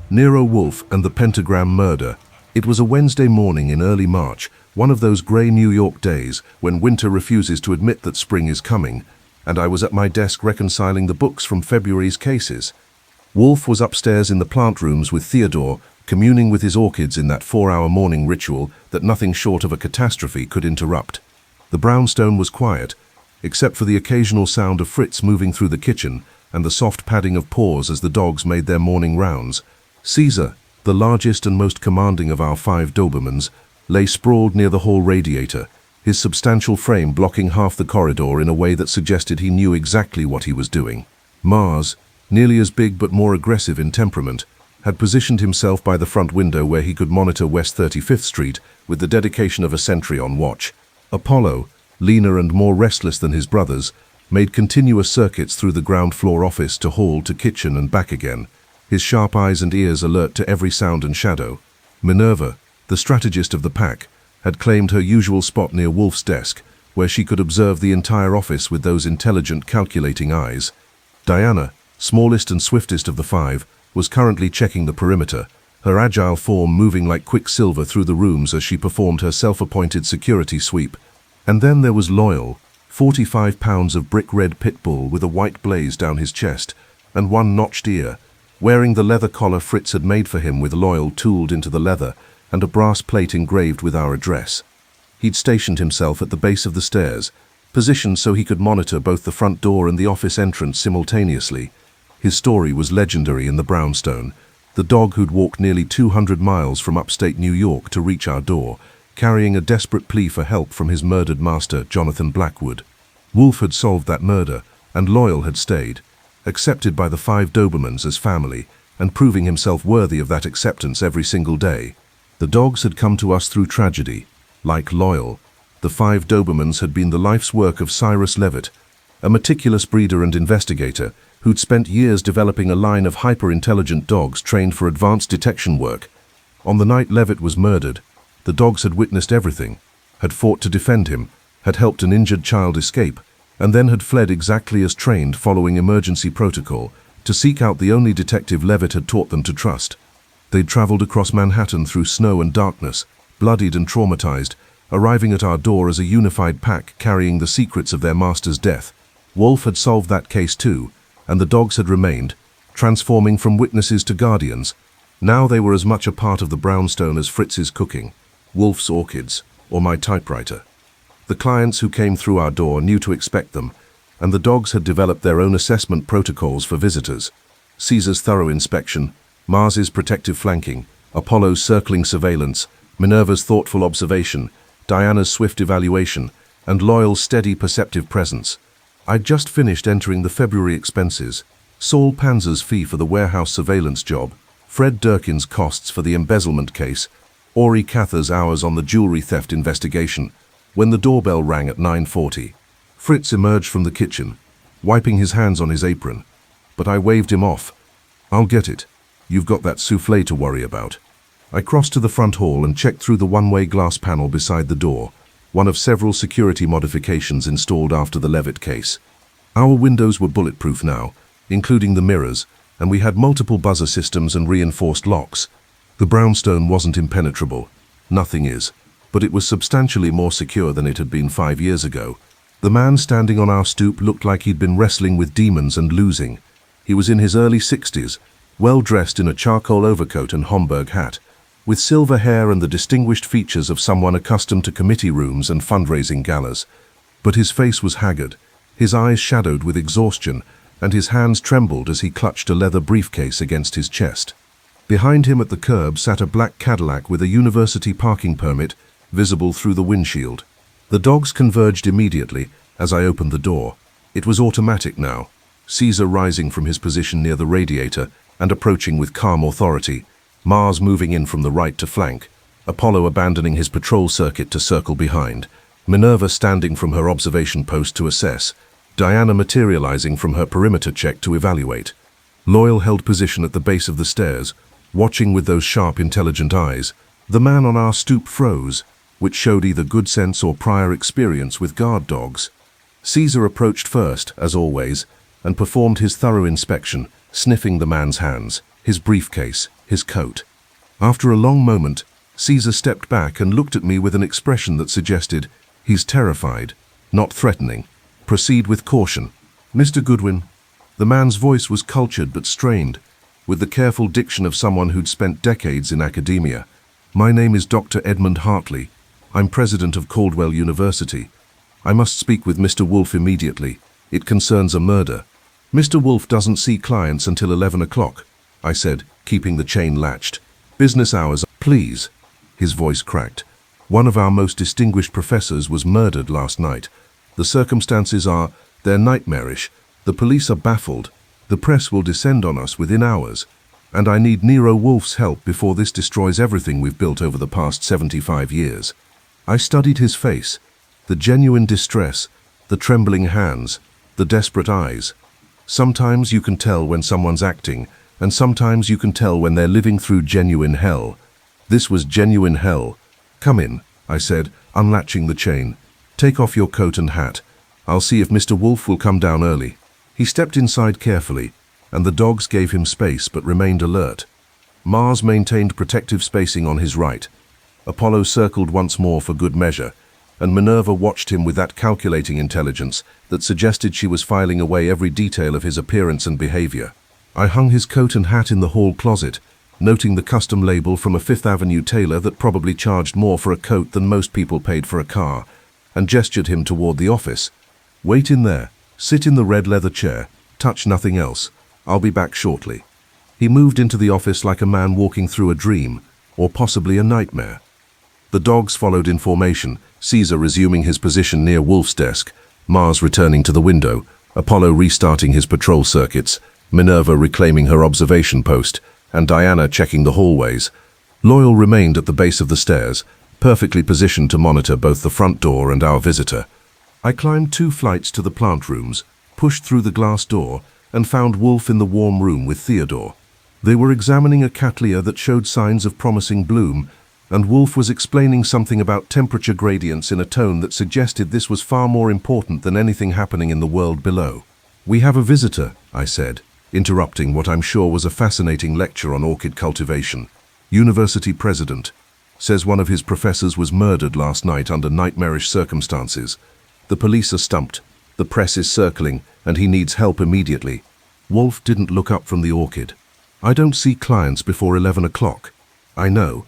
Nero Wolfe and the Pentagram murder. It was a Wednesday morning in early March, one of those grey New York days when winter refuses to admit that spring is coming, and I was at my desk reconciling the books from February's cases. Wolfe was upstairs in the plant rooms with Theodore, communing with his orchids in that 4-hour morning ritual that nothing short of a catastrophe could interrupt. The brownstone was quiet, except for the occasional sound of Fritz moving through the kitchen and the soft padding of paws as the dogs made their morning rounds. Caesar, the largest and most commanding of our 5 Dobermans, lay sprawled near the hall radiator, his substantial frame blocking half the corridor in a way that suggested he knew exactly what he was doing. Mars, nearly as big but more aggressive in temperament, had positioned himself by the front window where he could monitor West 35th Street with the dedication of a sentry on watch. Apollo, leaner and more restless than his brothers, made continuous circuits through the ground floor office to hall to kitchen and back again, his sharp eyes and ears alert to every sound and shadow. Minerva, the strategist of the pack, had claimed her usual spot near Wolfe's desk, where she could observe the entire office with those intelligent, calculating eyes. Diana, smallest and swiftest of the 5, was currently checking the perimeter, her agile form moving like quicksilver through the rooms as she performed her self-appointed security sweep. And then there was Loyal, 45 pounds of brick-red pit bull with a white blaze down his chest and one notched ear, wearing the leather collar Fritz had made for him with Loyal tooled into the leather and a brass plate engraved with our address. He'd stationed himself at the base of the stairs, positioned so he could monitor both the front door and the office entrance simultaneously. His story was legendary in the brownstone, the dog who'd walked nearly 200 miles from upstate New York to reach our door, carrying a desperate plea for help from his murdered master, Jonathan Blackwood. Wolfe had solved that murder, and Loyal had stayed, accepted by the 5 Dobermans as family, and proving himself worthy of that acceptance every single day. The dogs had come to us through tragedy. Like Loyal, the 5 Dobermans had been the life's work of Cyrus Levitt, a meticulous breeder and investigator who'd spent years developing a line of hyper-intelligent dogs trained for advanced detection work. On the night Levitt was murdered, the dogs had witnessed everything, had fought to defend him, had helped an injured child escape, and then had fled exactly as trained following emergency protocol to seek out the only detective Levitt had taught them to trust. They'd traveled across Manhattan through snow and darkness, bloodied and traumatized, arriving at our door as a unified pack carrying the secrets of their master's death. Wolfe had solved that case too, and the dogs had remained, transforming from witnesses to guardians. Now they were as much a part of the brownstone as Fritz's cooking, Wolfe's orchids, or my typewriter. The clients who came through our door knew to expect them, and the dogs had developed their own assessment protocols for visitors. Caesar's thorough inspection, Mars's protective flanking, Apollo's circling surveillance, Minerva's thoughtful observation, Diana's swift evaluation, and Loyal's steady perceptive presence. I'd just finished entering the February expenses, Saul Panzer's fee for the warehouse surveillance job, Fred Durkin's costs for the embezzlement case, Ori Cather's hours on the jewelry theft investigation, when the doorbell rang at 9:40. Fritz emerged from the kitchen, wiping his hands on his apron, but I waved him off. "I'll get it. You've got that soufflé to worry about." I crossed to the front hall and checked through the one-way glass panel beside the door, one of several security modifications installed after the Levitt case. Our windows were bulletproof now, including the mirrors, and we had multiple buzzer systems and reinforced locks. The brownstone wasn't impenetrable. Nothing is. But it was substantially more secure than it had been 5 years ago. The man standing on our stoop looked like he'd been wrestling with demons and losing. He was in his early 60s, well dressed in a charcoal overcoat and Homburg hat, with silver hair and the distinguished features of someone accustomed to committee rooms and fundraising galas. But his face was haggard, his eyes shadowed with exhaustion, and his hands trembled as he clutched a leather briefcase against his chest. Behind him at the curb sat a black Cadillac with a university parking permit visible through the windshield. The dogs converged immediately as I opened the door. It was automatic now, Caesar rising from his position near the radiator and approaching with calm authority, Mars moving in from the right to flank, Apollo abandoning his patrol circuit to circle behind, Minerva standing from her observation post to assess, Diana materializing from her perimeter check to evaluate. Loyal held position at the base of the stairs, watching with those sharp, intelligent eyes. The man on our stoop froze, which showed either good sense or prior experience with guard dogs. Caesar approached first, as always, and performed his thorough inspection, sniffing the man's hands, his briefcase, his coat. After a long moment, Caesar stepped back and looked at me with an expression that suggested, "He's terrified, not threatening. Proceed with caution." "Mr. Goodwin." The man's voice was cultured but strained, with the careful diction of someone who'd spent decades in academia. "My name is Dr. Edmund Hartley. I'm president of Caldwell University. I must speak with Mr. Wolfe immediately. It concerns a murder." "Mr. Wolfe doesn't see clients until 11 o'clock, I said, keeping the chain latched. "Business hours, please." His voice cracked. "One of our most distinguished professors was murdered last night. The circumstances they're nightmarish. The police are baffled. The press will descend on us within hours. And I need Nero Wolfe's help before this destroys everything we've built over the past 75 years. I studied his face, the genuine distress, the trembling hands, the desperate eyes. Sometimes you can tell when someone's acting, and sometimes you can tell when they're living through genuine hell. This was genuine hell. "Come in," I said, unlatching the chain. "Take off your coat and hat. I'll see if Mr. Wolfe will come down early." He stepped inside carefully, and the dogs gave him space but remained alert. Mars maintained protective spacing on his right. Apollo circled once more for good measure, and Minerva watched him with that calculating intelligence that suggested she was filing away every detail of his appearance and behavior. I hung his coat and hat in the hall closet, noting the custom label from a Fifth Avenue tailor that probably charged more for a coat than most people paid for a car, and gestured him toward the office. "Wait in there. Sit in the red leather chair. Touch nothing else. I'll be back shortly." He moved into the office like a man walking through a dream, or possibly a nightmare. The dogs followed in formation, Caesar resuming his position near Wolfe's desk, Mars returning to the window, Apollo restarting his patrol circuits, Minerva reclaiming her observation post, and Diana checking the hallways. Loyal remained at the base of the stairs, perfectly positioned to monitor both the front door and our visitor. I climbed 2 flights to the plant rooms, pushed through the glass door, and found Wolfe in the warm room with Theodore. They were examining a cattleya that showed signs of promising bloom, and Wolfe was explaining something about temperature gradients in a tone that suggested this was far more important than anything happening in the world below. "We have a visitor," I said, interrupting what I'm sure was a fascinating lecture on orchid cultivation. "University president. Says one of his professors was murdered last night under nightmarish circumstances. The police are stumped, the press is circling, and he needs help immediately." Wolfe didn't look up from the orchid. "I don't see clients before 11 o'clock. "I know,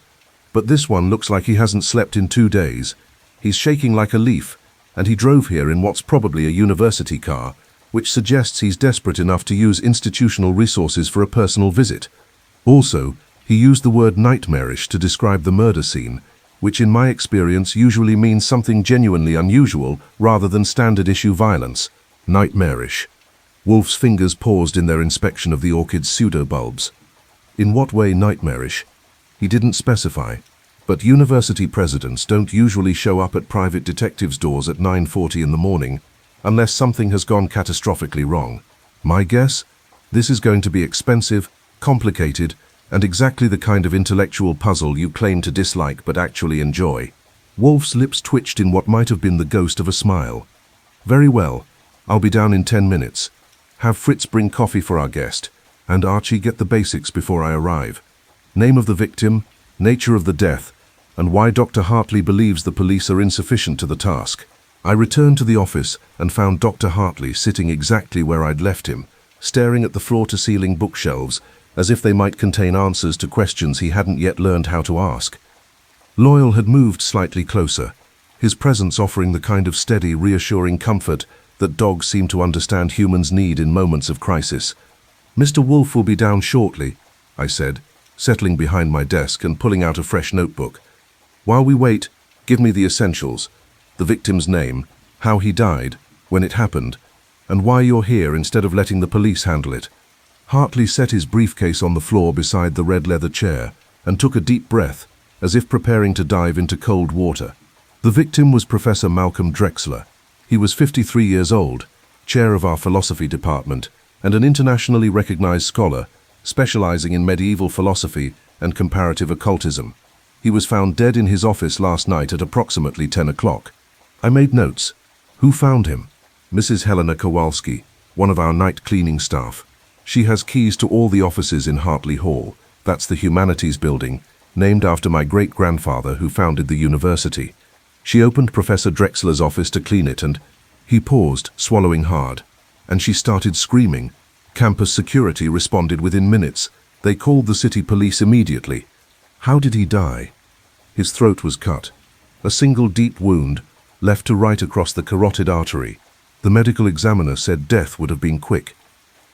but this one looks like he hasn't slept in 2 days. He's shaking like a leaf, and he drove here in what's probably a university car, which suggests he's desperate enough to use institutional resources for a personal visit. Also, he used the word nightmarish to describe the murder scene, which in my experience usually means something genuinely unusual rather than standard-issue violence. Nightmarish." Wolfe's fingers paused in their inspection of the orchid's pseudobulbs. "In what way nightmarish?" He didn't specify, but university presidents don't usually show up at private detectives' doors at 9:40 in the morning, unless something has gone catastrophically wrong. My guess? This is going to be expensive, complicated, and exactly the kind of intellectual puzzle you claim to dislike but actually enjoy. Wolfe's lips twitched in what might have been the ghost of a smile. "Very well. I'll be down in 10 minutes. Have Fritz bring coffee for our guest, and Archie get the basics before I arrive. Name of the victim, nature of the death, and why Dr. Hartley believes the police are insufficient to the task." I returned to the office and found Dr. Hartley sitting exactly where I'd left him, staring at the floor-to-ceiling bookshelves, as if they might contain answers to questions he hadn't yet learned how to ask. Loyal had moved slightly closer, his presence offering the kind of steady, reassuring comfort that dogs seem to understand humans need in moments of crisis. "Mr. Wolfe will be down shortly," I said, settling behind my desk and pulling out a fresh notebook. "While we wait, give me the essentials. The victim's name, how he died, when it happened, and why you're here instead of letting the police handle it." Hartley set his briefcase on the floor beside the red leather chair and took a deep breath, as if preparing to dive into cold water. The victim was Professor Malcolm Drexler. He was 53 years old, chair of our philosophy department, and an internationally recognized scholar, specializing in medieval philosophy and comparative occultism. He was found dead in his office last night at approximately 10 o'clock. I made notes. Who found him? Mrs. Helena Kowalski. one of our night cleaning staff. She has keys to all the offices in Hartley Hall. That's the Humanities building, named after my great-grandfather who founded the university. She opened Professor Drexler's office to clean it and he paused, swallowing hard. And she started screaming. Campus security responded within minutes. They called the city police immediately. How did he die? His throat was cut. A single deep wound, left to right across the carotid artery. The medical examiner said death would have been quick.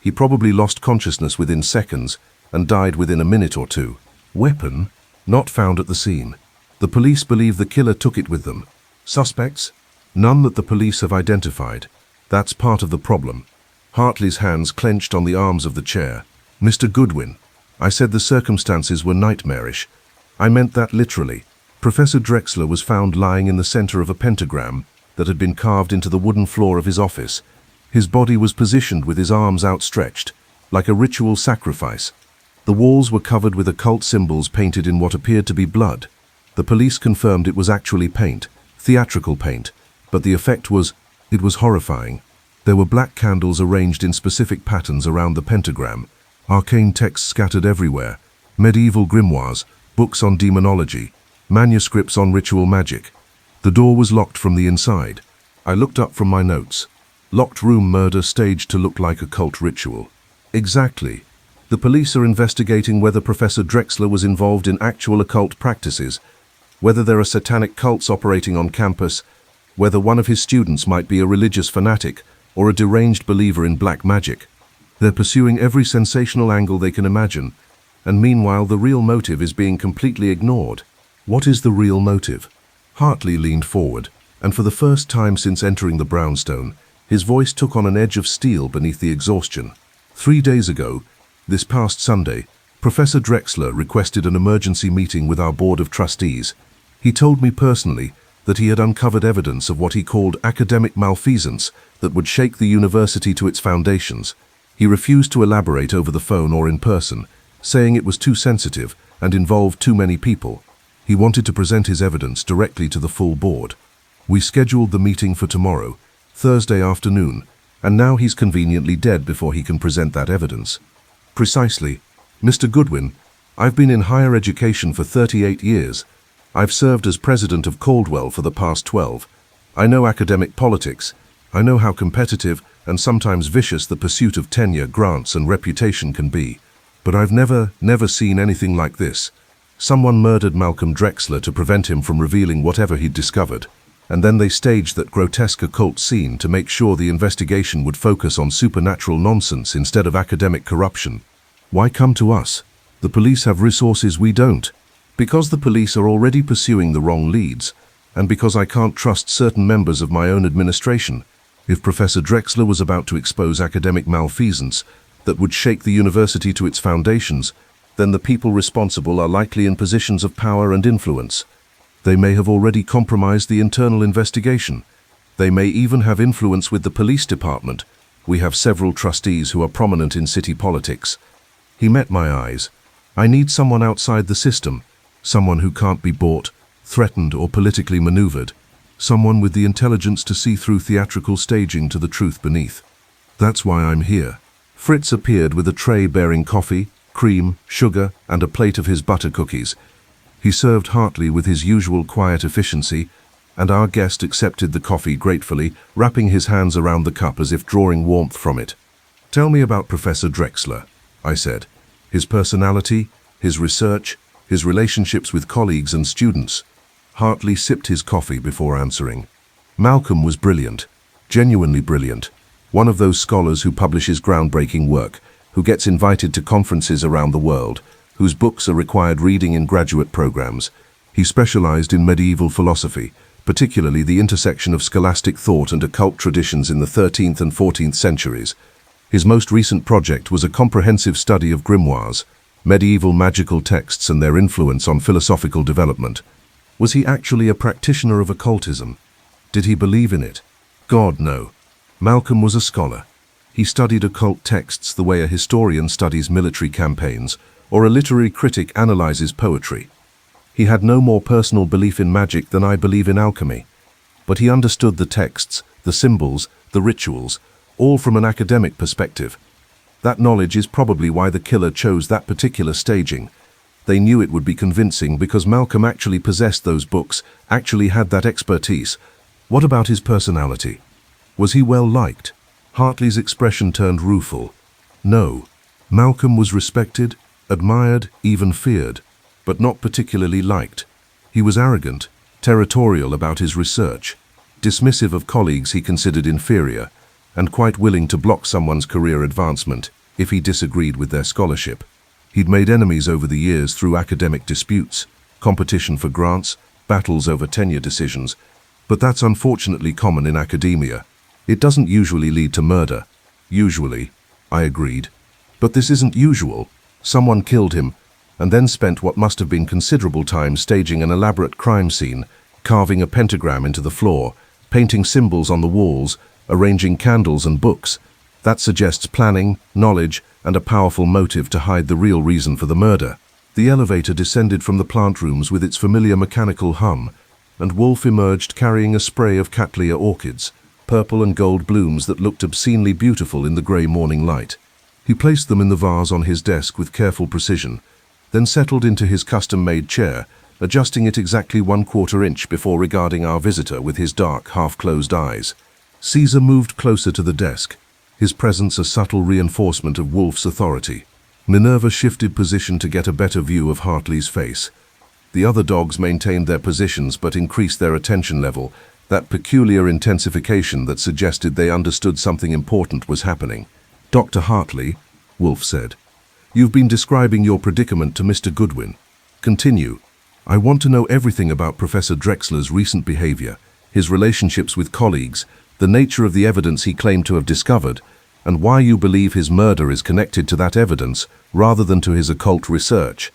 He probably lost consciousness within seconds and died within a minute or two. Weapon? Not found at the scene. The police believe the killer took it with them. Suspects? None that the police have identified. That's part of the problem. Hartley's hands clenched on the arms of the chair. Mr. Goodwin, I said the circumstances were nightmarish. I meant that literally. Professor Drexler was found lying in the center of a pentagram that had been carved into the wooden floor of his office. His body was positioned with his arms outstretched, like a ritual sacrifice. The walls were covered with occult symbols painted in what appeared to be blood. The police confirmed it was actually paint, theatrical paint, but the effect was horrifying. There were black candles arranged in specific patterns around the pentagram, arcane texts scattered everywhere, medieval grimoires, books on demonology, manuscripts on ritual magic. The door was locked from the inside. I looked up from my notes. Locked room murder staged to look like a cult ritual. Exactly. The police are investigating whether Professor Drexler was involved in actual occult practices, whether there are satanic cults operating on campus, whether one of his students might be a religious fanatic or a deranged believer in black magic. They're pursuing every sensational angle they can imagine, and meanwhile the real motive is being completely ignored. What is the real motive? Hartley leaned forward, and for the first time since entering the brownstone, his voice took on an edge of steel beneath the exhaustion. 3 days ago, this past Sunday, Professor Drexler requested an emergency meeting with our board of trustees. He told me personally that he had uncovered evidence of what he called academic malfeasance that would shake the university to its foundations. He refused to elaborate over the phone or in person, saying it was too sensitive and involved too many people. He wanted to present his evidence directly to the full board. We scheduled the meeting for tomorrow, Thursday afternoon, and now he's conveniently dead before he can present that evidence. Precisely. Mr. Goodwin, I've been in higher education for 38 years. I've served as president of Caldwell for the past 12. I know academic politics. I know how competitive and sometimes vicious the pursuit of tenure, grants, and reputation can be. But I've never seen anything like this. Someone murdered Malcolm Drexler to prevent him from revealing whatever he'd discovered, and then they staged that grotesque occult scene to make sure the investigation would focus on supernatural nonsense instead of academic corruption. Why come to us? The police have resources we don't. Because the police are already pursuing the wrong leads, and because I can't trust certain members of my own administration. If Professor Drexler was about to expose academic malfeasance that would shake the university to its foundations, then the people responsible are likely in positions of power and influence. They may have already compromised the internal investigation. They may even have influence with the police department. We have several trustees who are prominent in city politics. He met my eyes. I need someone outside the system, someone who can't be bought, threatened, or politically maneuvered, someone with the intelligence to see through theatrical staging to the truth beneath. That's why I'm here. Fritz appeared with a tray bearing coffee, cream, sugar, and a plate of his butter cookies. He served Hartley with his usual quiet efficiency, and our guest accepted the coffee gratefully, wrapping his hands around the cup as if drawing warmth from it. "Tell me about Professor Drexler," I said. "His personality, his research, his relationships with colleagues and students." Hartley sipped his coffee before answering. "Malcolm was brilliant, genuinely brilliant. One of those scholars who publishes groundbreaking work, who gets invited to conferences around the world, whose books are required reading in graduate programs. He specialized in medieval philosophy, particularly the intersection of scholastic thought and occult traditions in the 13th and 14th centuries. His most recent project was a comprehensive study of grimoires, medieval magical texts and their influence on philosophical development. Was he actually a practitioner of occultism? Did he believe in it? God, no. Malcolm was a scholar. He studied occult texts the way a historian studies military campaigns, or a literary critic analyzes poetry. He had no more personal belief in magic than I believe in alchemy. But he understood the texts, the symbols, the rituals, all from an academic perspective. That knowledge is probably why the killer chose that particular staging. They knew it would be convincing because Malcolm actually possessed those books, actually had that expertise. What about his personality? Was he well liked? Hartley's expression turned rueful. No. Malcolm was respected, admired, even feared, but not particularly liked. He was arrogant, territorial about his research, dismissive of colleagues he considered inferior, and quite willing to block someone's career advancement if he disagreed with their scholarship. He'd made enemies over the years through academic disputes, competition for grants, battles over tenure decisions, but that's unfortunately common in academia. It doesn't usually lead to murder. Usually, I agreed. But this isn't usual. Someone killed him, and then spent what must have been considerable time staging an elaborate crime scene, carving a pentagram into the floor, painting symbols on the walls, arranging candles and books. That suggests planning, knowledge, and a powerful motive to hide the real reason for the murder. The elevator descended from the plant rooms with its familiar mechanical hum, and Wolfe emerged carrying a spray of Cattleya orchids, purple and gold blooms that looked obscenely beautiful in the grey morning light. He placed them in the vase on his desk with careful precision, then settled into his custom-made chair, adjusting it exactly 1/4 inch before regarding our visitor with his dark, half-closed eyes. Caesar moved closer to the desk, his presence a subtle reinforcement of Wolfe's authority. Minerva shifted position to get a better view of Hartley's face. The other dogs maintained their positions but increased their attention level, that peculiar intensification that suggested they understood something important was happening. "Dr. Hartley," Wolfe said, "you've been describing your predicament to Mr. Goodwin. Continue. I want to know everything about Professor Drexler's recent behavior, his relationships with colleagues, the nature of the evidence he claimed to have discovered, and why you believe his murder is connected to that evidence rather than to his occult research."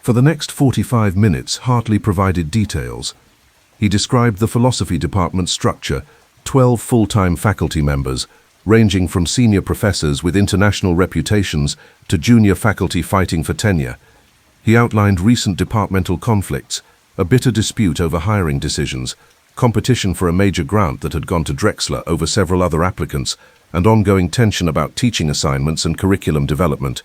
For the next 45 minutes, Hartley provided details. He described the philosophy department structure, 12 full-time faculty members, ranging from senior professors with international reputations to junior faculty fighting for tenure. He outlined recent departmental conflicts, a bitter dispute over hiring decisions, competition for a major grant that had gone to Drexler over several other applicants, and ongoing tension about teaching assignments and curriculum development.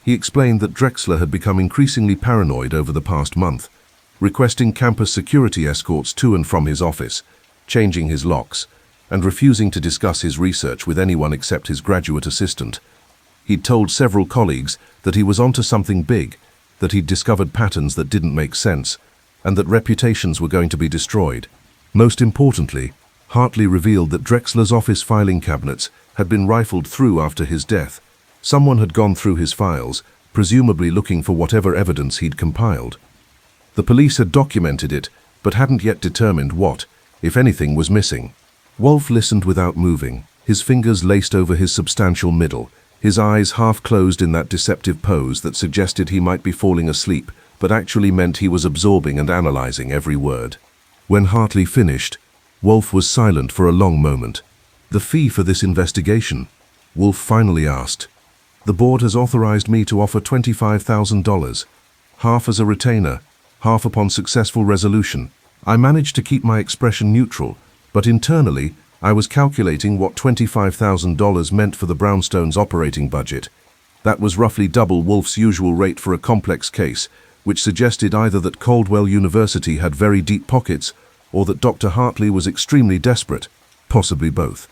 He explained that Drexler had become increasingly paranoid over the past month, requesting campus security escorts to and from his office, changing his locks, and refusing to discuss his research with anyone except his graduate assistant. He'd told several colleagues that he was onto something big, that he'd discovered patterns that didn't make sense, and that reputations were going to be destroyed. Most importantly, Hartley revealed that Drexler's office filing cabinets had been rifled through after his death. Someone had gone through his files, presumably looking for whatever evidence he'd compiled. The police had documented it, but hadn't yet determined what, if anything, was missing. Wolfe listened without moving, his fingers laced over his substantial middle, his eyes half closed in that deceptive pose that suggested he might be falling asleep, but actually meant he was absorbing and analyzing every word. When Hartley finished, Wolfe was silent for a long moment. "The fee for this investigation?" Wolfe finally asked. "The board has authorized me to offer $25,000, half as a retainer, half upon successful resolution." I managed to keep my expression neutral, but internally, I was calculating what $25,000 meant for the brownstone's operating budget. That was roughly double Wolfe's usual rate for a complex case, which suggested either that Caldwell University had very deep pockets or that Dr. Hartley was extremely desperate, possibly both.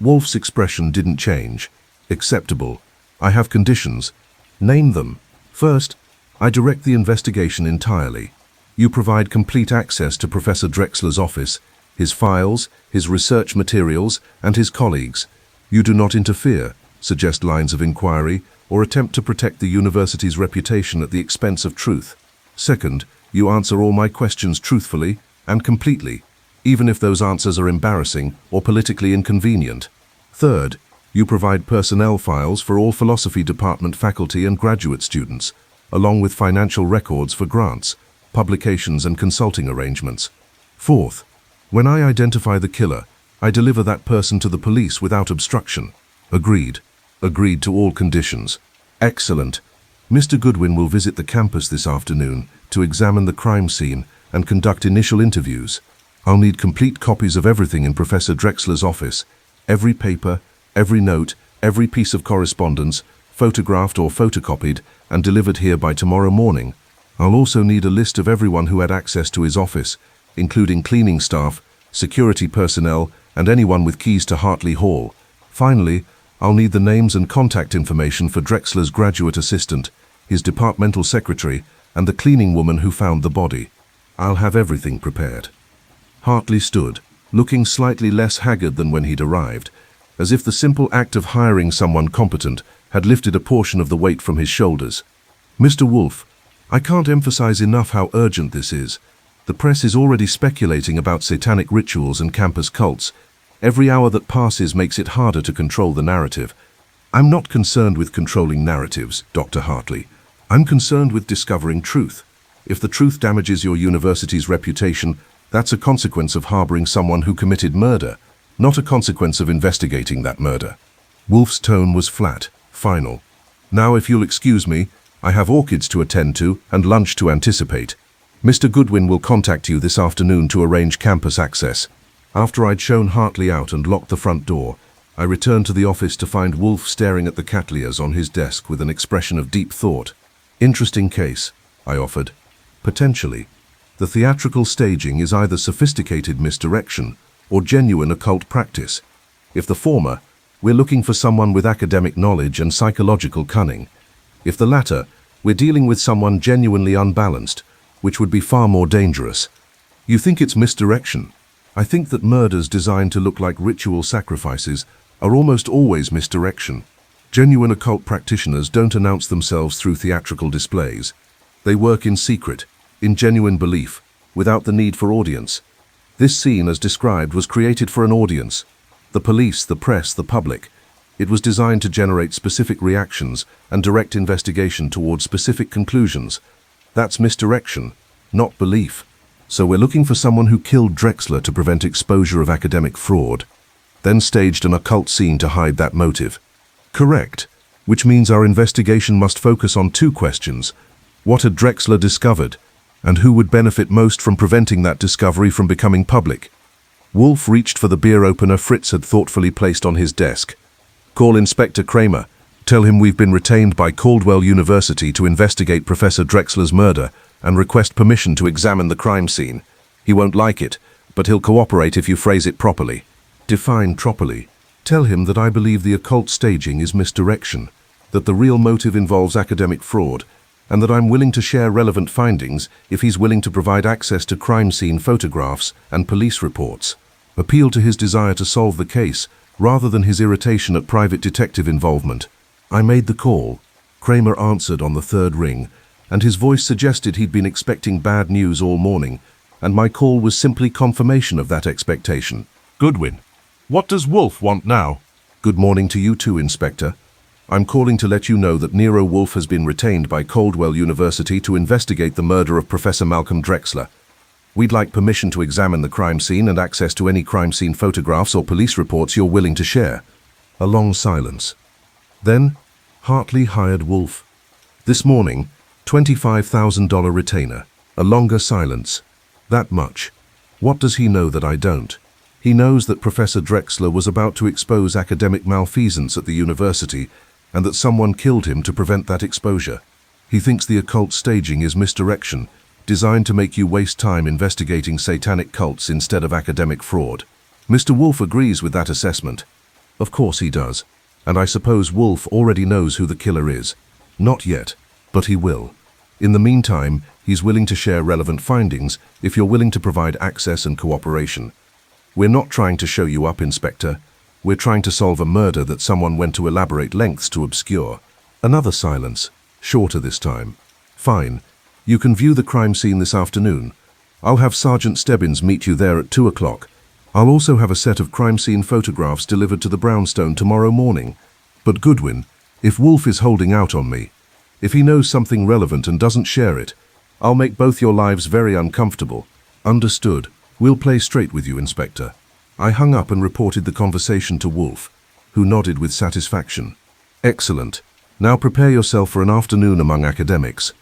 Wolfe's expression didn't change. "Acceptable. I have conditions." "Name them." "First, I direct the investigation entirely. You provide complete access to Professor Drexler's office, his files, his research materials, and his colleagues. You do not interfere, suggest lines of inquiry, or attempt to protect the university's reputation at the expense of truth. Second, you answer all my questions truthfully and completely, even if those answers are embarrassing or politically inconvenient. Third, you provide personnel files for all philosophy department faculty and graduate students, along with financial records for grants, publications, and consulting arrangements. Fourth, when I identify the killer, I deliver that person to the police without obstruction." "Agreed." "Agreed to all conditions." "Excellent. Mr. Goodwin will visit the campus this afternoon to examine the crime scene and conduct initial interviews. I'll need complete copies of everything in Professor Drexler's office, every paper, Every note, every piece of correspondence, photographed or photocopied and delivered here by tomorrow morning. I'll also need a list of everyone who had access to his office, including cleaning staff, security personnel, and anyone with keys to Hartley Hall. Finally, I'll need the names and contact information for Drexler's graduate assistant, his departmental secretary, and the cleaning woman who found the body. I'll have everything prepared. Hartley stood, looking slightly less haggard than when he'd arrived, as if the simple act of hiring someone competent had lifted a portion of the weight from his shoulders. Mr. Wolfe, I can't emphasize enough how urgent this is. The press is already speculating about satanic rituals and campus cults. Every hour that passes makes it harder to control the narrative. I'm not concerned with controlling narratives, Dr. Hartley. I'm concerned with discovering truth. If the truth damages your university's reputation, that's a consequence of harboring someone who committed murder, not a consequence of investigating that murder. Wolfe's tone was flat, final. Now, if you'll excuse me, I have orchids to attend to and lunch to anticipate. Mr. Goodwin will contact you this afternoon to arrange campus access. After I'd shown Hartley out and locked the front door, I returned to the office to find Wolfe staring at the cattleyas on his desk with an expression of deep thought. Interesting case, I offered. Potentially. The theatrical staging is either sophisticated misdirection or genuine occult practice. If the former, we're looking for someone with academic knowledge and psychological cunning. If the latter, we're dealing with someone genuinely unbalanced, which would be far more dangerous. You think it's misdirection? I think that murders designed to look like ritual sacrifices are almost always misdirection. Genuine occult practitioners don't announce themselves through theatrical displays. They work in secret, in genuine belief, without the need for audience. This scene, as described, was created for an audience. The police, the press, the public. It was designed to generate specific reactions and direct investigation towards specific conclusions. That's misdirection, not belief. So we're looking for someone who killed Drexler to prevent exposure of academic fraud, then staged an occult scene to hide that motive. Correct, which means our investigation must focus on two questions. What had Drexler discovered, and who would benefit most from preventing that discovery from becoming public? Wolfe reached for the beer opener Fritz had thoughtfully placed on his desk. Call Inspector Kramer. Tell him we've been retained by Caldwell University to investigate Professor Drexler's murder and request permission to examine the crime scene. He won't like it, but he'll cooperate if you phrase it properly. Define properly. Tell him that I believe the occult staging is misdirection, that the real motive involves academic fraud, and that I'm willing to share relevant findings if he's willing to provide access to crime scene photographs and police reports. Appeal to his desire to solve the case, rather than his irritation at private detective involvement. I made the call. Kramer answered on the third ring, and his voice suggested he'd been expecting bad news all morning, and my call was simply confirmation of that expectation. Goodwin, what does Wolfe want now? Good morning to you too, Inspector. I'm calling to let you know that Nero Wolfe has been retained by Caldwell University to investigate the murder of Professor Malcolm Drexler. We'd like permission to examine the crime scene and access to any crime scene photographs or police reports you're willing to share. A long silence. Then, Hartley hired Wolfe. This morning, $25,000 retainer. A longer silence. That much. What does he know that I don't? He knows that Professor Drexler was about to expose academic malfeasance at the university and that someone killed him to prevent that exposure. He thinks the occult staging is misdirection, designed to make you waste time investigating satanic cults instead of academic fraud. Mr. Wolfe agrees with that assessment. Of course he does. And I suppose Wolfe already knows who the killer is. Not yet, but he will. In the meantime, he's willing to share relevant findings if you're willing to provide access and cooperation. We're not trying to show you up, Inspector. We're trying to solve a murder that someone went to elaborate lengths to obscure. Another silence, shorter this time. Fine. You can view the crime scene this afternoon. I'll have Sergeant Stebbins meet you there at 2 o'clock. I'll also have a set of crime scene photographs delivered to the brownstone tomorrow morning. But Goodwin, if Wolfe is holding out on me, if he knows something relevant and doesn't share it, I'll make both your lives very uncomfortable. Understood. We'll play straight with you, Inspector. I hung up and reported the conversation to Wolfe, who nodded with satisfaction. Excellent. Now prepare yourself for an afternoon among academics.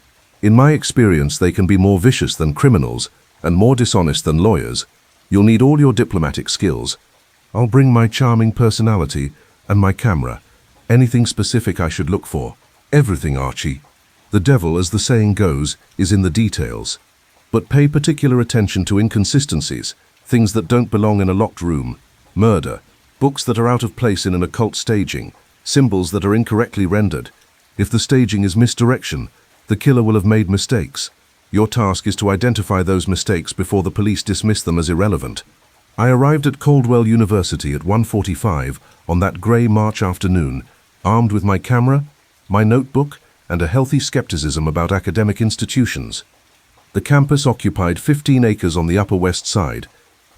In my experience, they can be more vicious than criminals and more dishonest than lawyers. You'll need all your diplomatic skills. I'll bring my charming personality And my camera. Anything specific I should look for? Everything, Archie. The devil, as the saying goes, is in the details. But pay particular attention to inconsistencies, things that don't belong in a locked room, murder, books that are out of place in an occult staging, symbols that are incorrectly rendered. If the staging is misdirection, the killer will have made mistakes. Your task is to identify those mistakes before the police dismiss them as irrelevant. I arrived at Caldwell University at 1:45 on that grey March afternoon, armed with my camera, my notebook, and a healthy skepticism about academic institutions. The campus occupied 15 acres on the Upper West Side,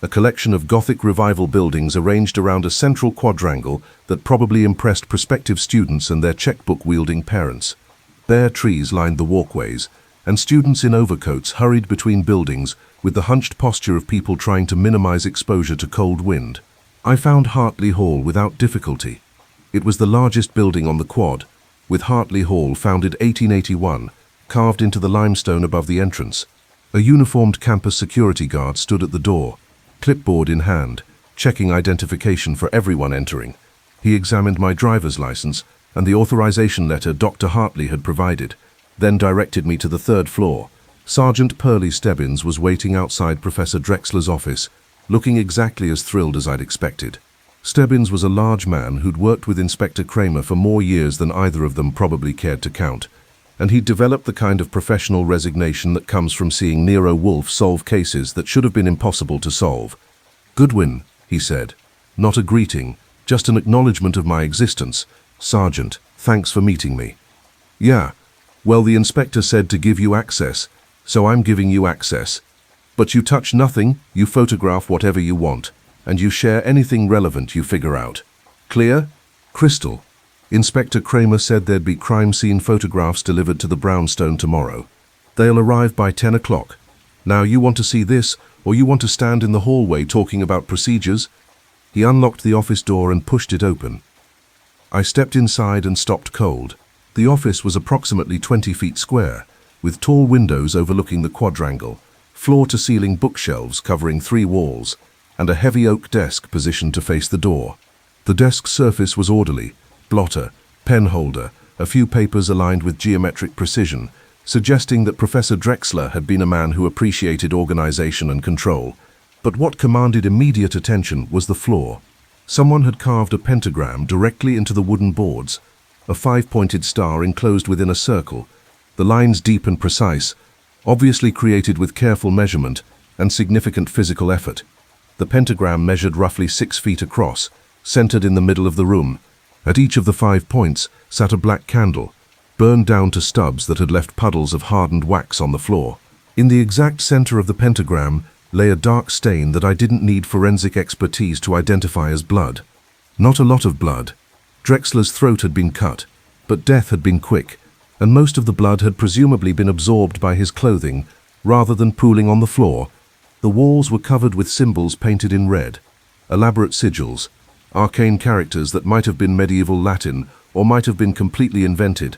a collection of Gothic Revival buildings arranged around a central quadrangle that probably impressed prospective students and their checkbook-wielding parents. Bare trees lined the walkways, and students in overcoats hurried between buildings with the hunched posture of people trying to minimize exposure to cold wind. I found Hartley Hall without difficulty. It was the largest building on the quad, with Hartley Hall founded 1881, carved into the limestone above the entrance. A uniformed campus security guard stood at the door, clipboard in hand, checking identification for everyone entering. He examined my driver's license and the authorization letter Dr. Hartley had provided, then directed me to the third floor. Sergeant Pearlie Stebbins was waiting outside Professor Drexler's office, looking exactly as thrilled as I'd expected. Stebbins was a large man who'd worked with Inspector Kramer for more years than either of them probably cared to count, and he'd developed the kind of professional resignation that comes from seeing Nero Wolfe solve cases that should have been impossible to solve. "Goodwin," he said. "Not a greeting, just an acknowledgement of my existence. Sergeant, thanks for meeting me." "Yeah, well, the inspector said to give you access, so I'm giving you access. But you touch nothing, you photograph whatever you want, and you share anything relevant you figure out. Clear? Crystal." Inspector Kramer said there'd be crime scene photographs delivered to the brownstone tomorrow. "They'll arrive by 10 o'clock. Now you want to see this, or you want to stand in the hallway talking about procedures?" He unlocked the office door and pushed it open. I stepped inside and stopped cold. The office was approximately 20 feet square, with tall windows overlooking the quadrangle, floor-to-ceiling bookshelves covering 3 walls, and a heavy oak desk positioned to face the door. The desk's surface was orderly: blotter, pen holder, a few papers aligned with geometric precision, suggesting that Professor Drexler had been a man who appreciated organization and control. But what commanded immediate attention was the floor. Someone had carved a pentagram directly into the wooden boards, a 5-pointed star enclosed within a circle, the lines deep and precise, obviously created with careful measurement and significant physical effort. The pentagram measured roughly 6 feet across, centered in the middle of the room. At each of the 5 points sat a black candle, burned down to stubs that had left puddles of hardened wax on the floor. In the exact center of the pentagram lay a dark stain that I didn't need forensic expertise to identify as blood. Not a lot of blood. Drexler's throat had been cut, but death had been quick, and most of the blood had presumably been absorbed by his clothing rather than pooling on the floor. The walls were covered with symbols painted in red, elaborate sigils, arcane characters that might have been medieval Latin or might have been completely invented,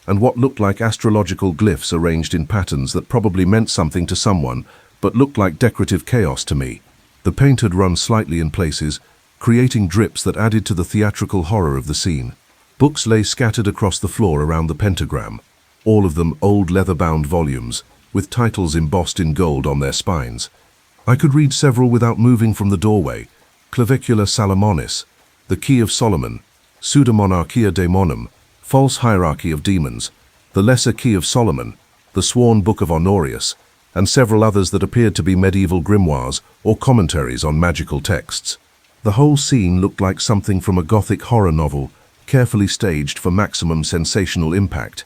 and what looked like astrological glyphs arranged in patterns that probably meant something to someone, but looked like decorative chaos to me. The paint had run slightly in places, creating drips that added to the theatrical horror of the scene. Books lay scattered across the floor around the pentagram, all of them old leather-bound volumes, with titles embossed in gold on their spines. I could read several without moving from the doorway: Clavicula Salomonis, The Key of Solomon, Pseudomonarchia Daemonum, False Hierarchy of Demons, The Lesser Key of Solomon, The Sworn Book of Honorius, and several others that appeared to be medieval grimoires or commentaries on magical texts. The whole scene looked like something from a Gothic horror novel, carefully staged for maximum sensational impact.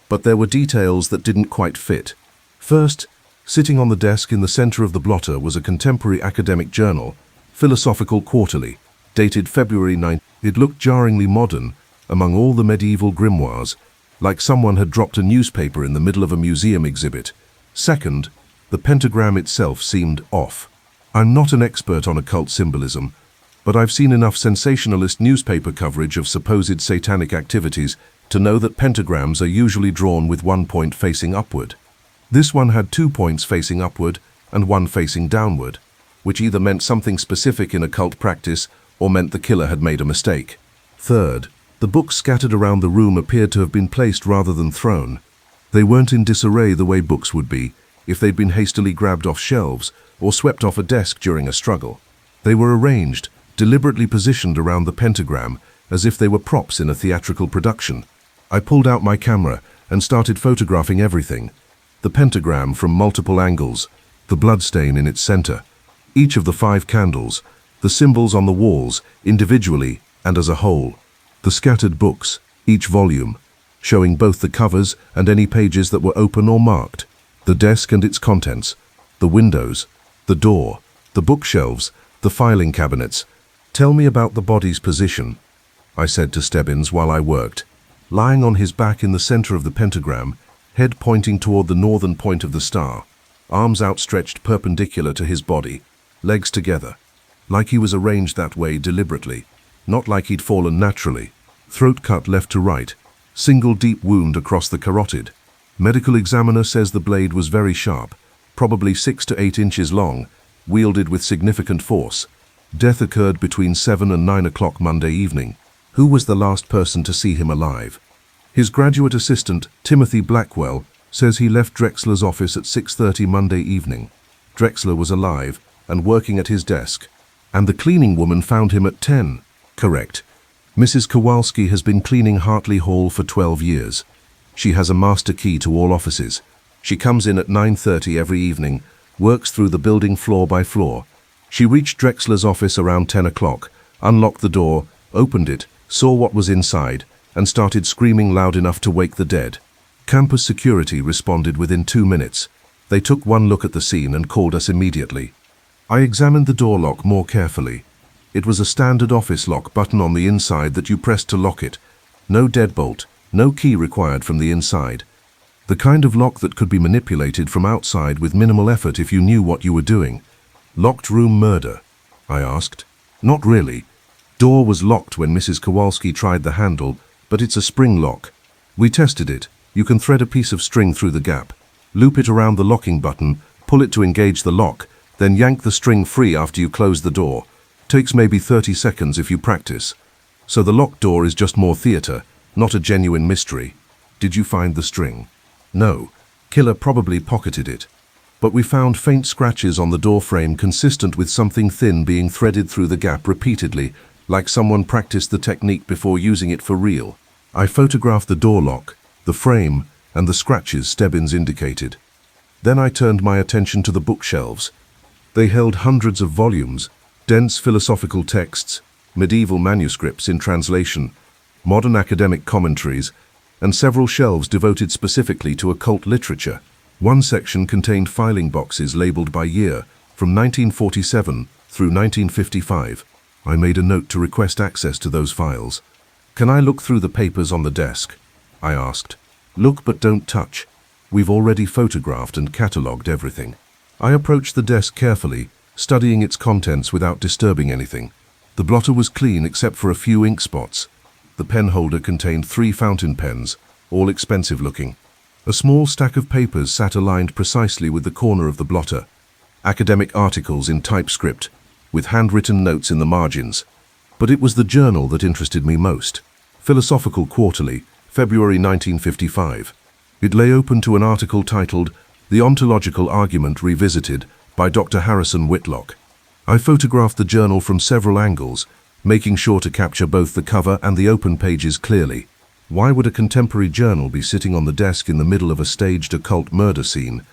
But there were details that didn't quite fit. First, sitting on the desk in the center of the blotter was a contemporary academic journal, Philosophical Quarterly, dated February 9th. It looked jarringly modern among all the medieval grimoires, like someone had dropped a newspaper in the middle of a museum exhibit. Second, the pentagram itself seemed off. I'm not an expert on occult symbolism, but I've seen enough sensationalist newspaper coverage of supposed satanic activities to know that pentagrams are usually drawn with one point facing upward. This one had 2 points facing upward and one facing downward, which either meant something specific in occult practice or meant the killer had made a mistake. Third, the books scattered around the room appeared to have been placed rather than thrown. They weren't in disarray the way books would be if they'd been hastily grabbed off shelves or swept off a desk during a struggle. They were arranged, deliberately positioned around the pentagram, as if they were props in a theatrical production. I pulled out my camera and started photographing everything. The pentagram from multiple angles, the bloodstain in its center, each of the 5 candles, the symbols on the walls, individually and as a whole, the scattered books, each volume, showing both the covers and any pages that were open or marked, the desk and its contents, the windows, the door, the bookshelves, the filing cabinets. Tell me about the body's position, I said to Stebbins while I worked. Lying on his back in the center of the pentagram, head pointing toward the northern point of the star, arms outstretched perpendicular to his body, legs together, like he was arranged that way deliberately, not like he'd fallen naturally. Throat cut left to right, single deep wound across the carotid. Medical examiner says the blade was very sharp, probably 6 to 8 inches long, wielded with significant force. Death occurred between 7 and 9 o'clock Monday evening. Who was the last person to see him alive? His graduate assistant, Timothy Blackwell, says he left Drexler's office at 6:30 Monday evening. Drexler was alive and working at his desk, and the cleaning woman found him at 10. Correct. Mrs. Kowalski has been cleaning Hartley Hall for 12 years. She has a master key to all offices. She comes in at 9:30 every evening, works through the building floor by floor. She reached Drexler's office around 10 o'clock, unlocked the door, opened it, saw what was inside, and started screaming loud enough to wake the dead. Campus security responded within 2 minutes. They took one look at the scene and called us immediately. I examined the door lock more carefully. It was a standard office lock button on the inside that you pressed to lock it. No deadbolt, no key required from the inside. The kind of lock that could be manipulated from outside with minimal effort if you knew what you were doing. Locked room murder? I asked. Not really. Door was locked when Mrs. Kowalski tried the handle, but it's a spring lock. We tested it. You can thread a piece of string through the gap, loop it around the locking button, pull it to engage the lock, then yank the string free after you close the door. Takes maybe 30 seconds if you practice. So the locked door is just more theater, not a genuine mystery. Did you find the string? No. Killer probably pocketed it. But we found faint scratches on the door frame consistent with something thin being threaded through the gap repeatedly, like someone practiced the technique before using it for real. I photographed the door lock, the frame, and the scratches Stebbins indicated. Then I turned my attention to the bookshelves. They held hundreds of volumes, dense philosophical texts, medieval manuscripts in translation, modern academic commentaries, and several shelves devoted specifically to occult literature. One section contained filing boxes labeled by year, from 1947 through 1955. I made a note to request access to those files. Can I look through the papers on the desk? I asked. Look but don't touch. We've already photographed and catalogued everything. I approached the desk carefully, studying its contents without disturbing anything. The blotter was clean except for a few ink spots. The pen holder contained 3 fountain pens, all expensive looking. A small stack of papers sat aligned precisely with the corner of the blotter. Academic articles in typescript, with handwritten notes in the margins. But it was the journal that interested me most. Philosophical Quarterly, February 1955. It lay open to an article titled The Ontological Argument Revisited by Dr. Harrison Whitlock. I photographed the journal from several angles, making sure to capture both the cover and the open pages clearly. Why would a contemporary journal be sitting on the desk in the middle of a staged occult murder scene?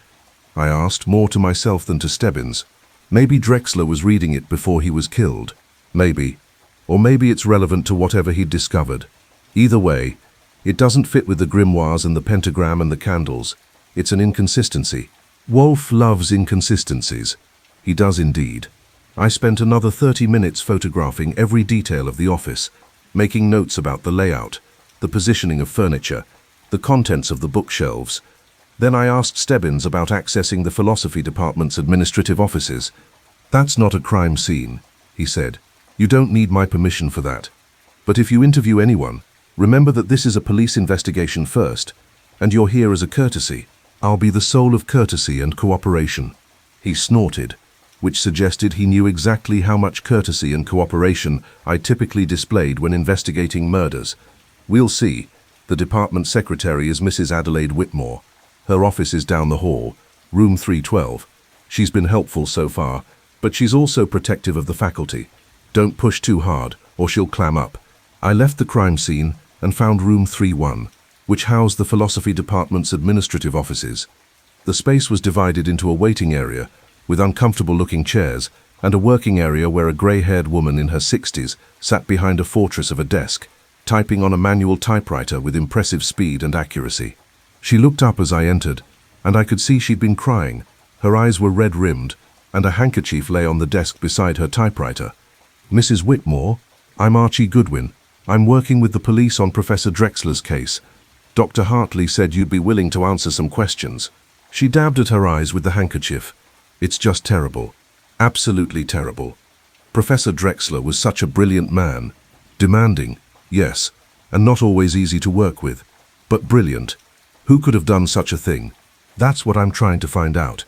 I asked, more to myself than to Stebbins. Maybe Drexler was reading it before he was killed. Maybe. Or maybe it's relevant to whatever he'd discovered. Either way, it doesn't fit with the grimoires and the pentagram and the candles. It's an inconsistency. Wolfe loves inconsistencies. He does indeed. I spent another 30 minutes photographing every detail of the office, making notes about the layout, the positioning of furniture, the contents of the bookshelves. Then I asked Stebbins about accessing the philosophy department's administrative offices. That's not a crime scene, he said. You don't need my permission for that. But if you interview anyone, remember that this is a police investigation first, and you're here as a courtesy. I'll be the soul of courtesy and cooperation. He snorted. which suggested he knew exactly how much courtesy and cooperation I typically displayed when investigating murders. We'll see. The department secretary is Mrs. Adelaide Whitmore. Her office is down the hall, room 312. She's been helpful so far, but she's also protective of the faculty. Don't push too hard, or she'll clam up. I left the crime scene and found room 31, which housed the philosophy department's administrative offices. The space was divided into a waiting area, with uncomfortable-looking chairs, and a working area where a grey-haired woman in her 60s sat behind a fortress of a desk, typing on a manual typewriter with impressive speed and accuracy. She looked up as I entered, and I could see she'd been crying. Her eyes were red-rimmed, and a handkerchief lay on the desk beside her typewriter. "Mrs. Whitmore, I'm Archie Goodwin. I'm working with the police on Professor Drexler's case. Dr. Hartley said you'd be willing to answer some questions." She dabbed at her eyes with the handkerchief. "It's just terrible. Absolutely terrible. Professor Drexler was such a brilliant man. Demanding, yes, and not always easy to work with, but brilliant. Who could have done such a thing? That's what I'm trying to find out.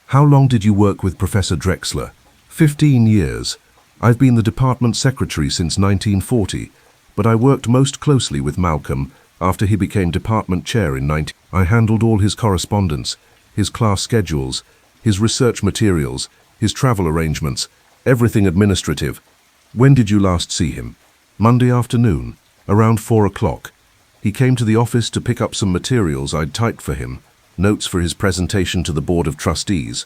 How long did you work with Professor Drexler?" 15 years. I've been the department secretary since 1940, but I worked most closely with Malcolm after he became department chair in 19... I handled all his correspondence, his class schedules, his research materials, his travel arrangements, everything administrative. When did you last see him? Monday afternoon, around 4 o'clock. He came to the office to pick up some materials I'd typed for him, notes for his presentation to the Board of Trustees.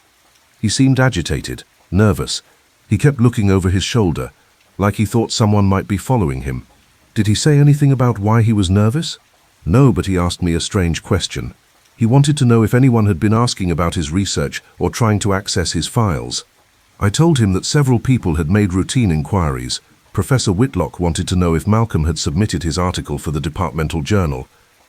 He seemed agitated, nervous. He kept looking over his shoulder, like he thought someone might be following him. Did he say anything about why he was nervous? No, but he asked me a strange question. He wanted to know if anyone had been asking about his research or trying to access his files. I told him that several people had made routine inquiries. Professor Whitlock wanted to know if Malcolm had submitted his article for the departmental journal.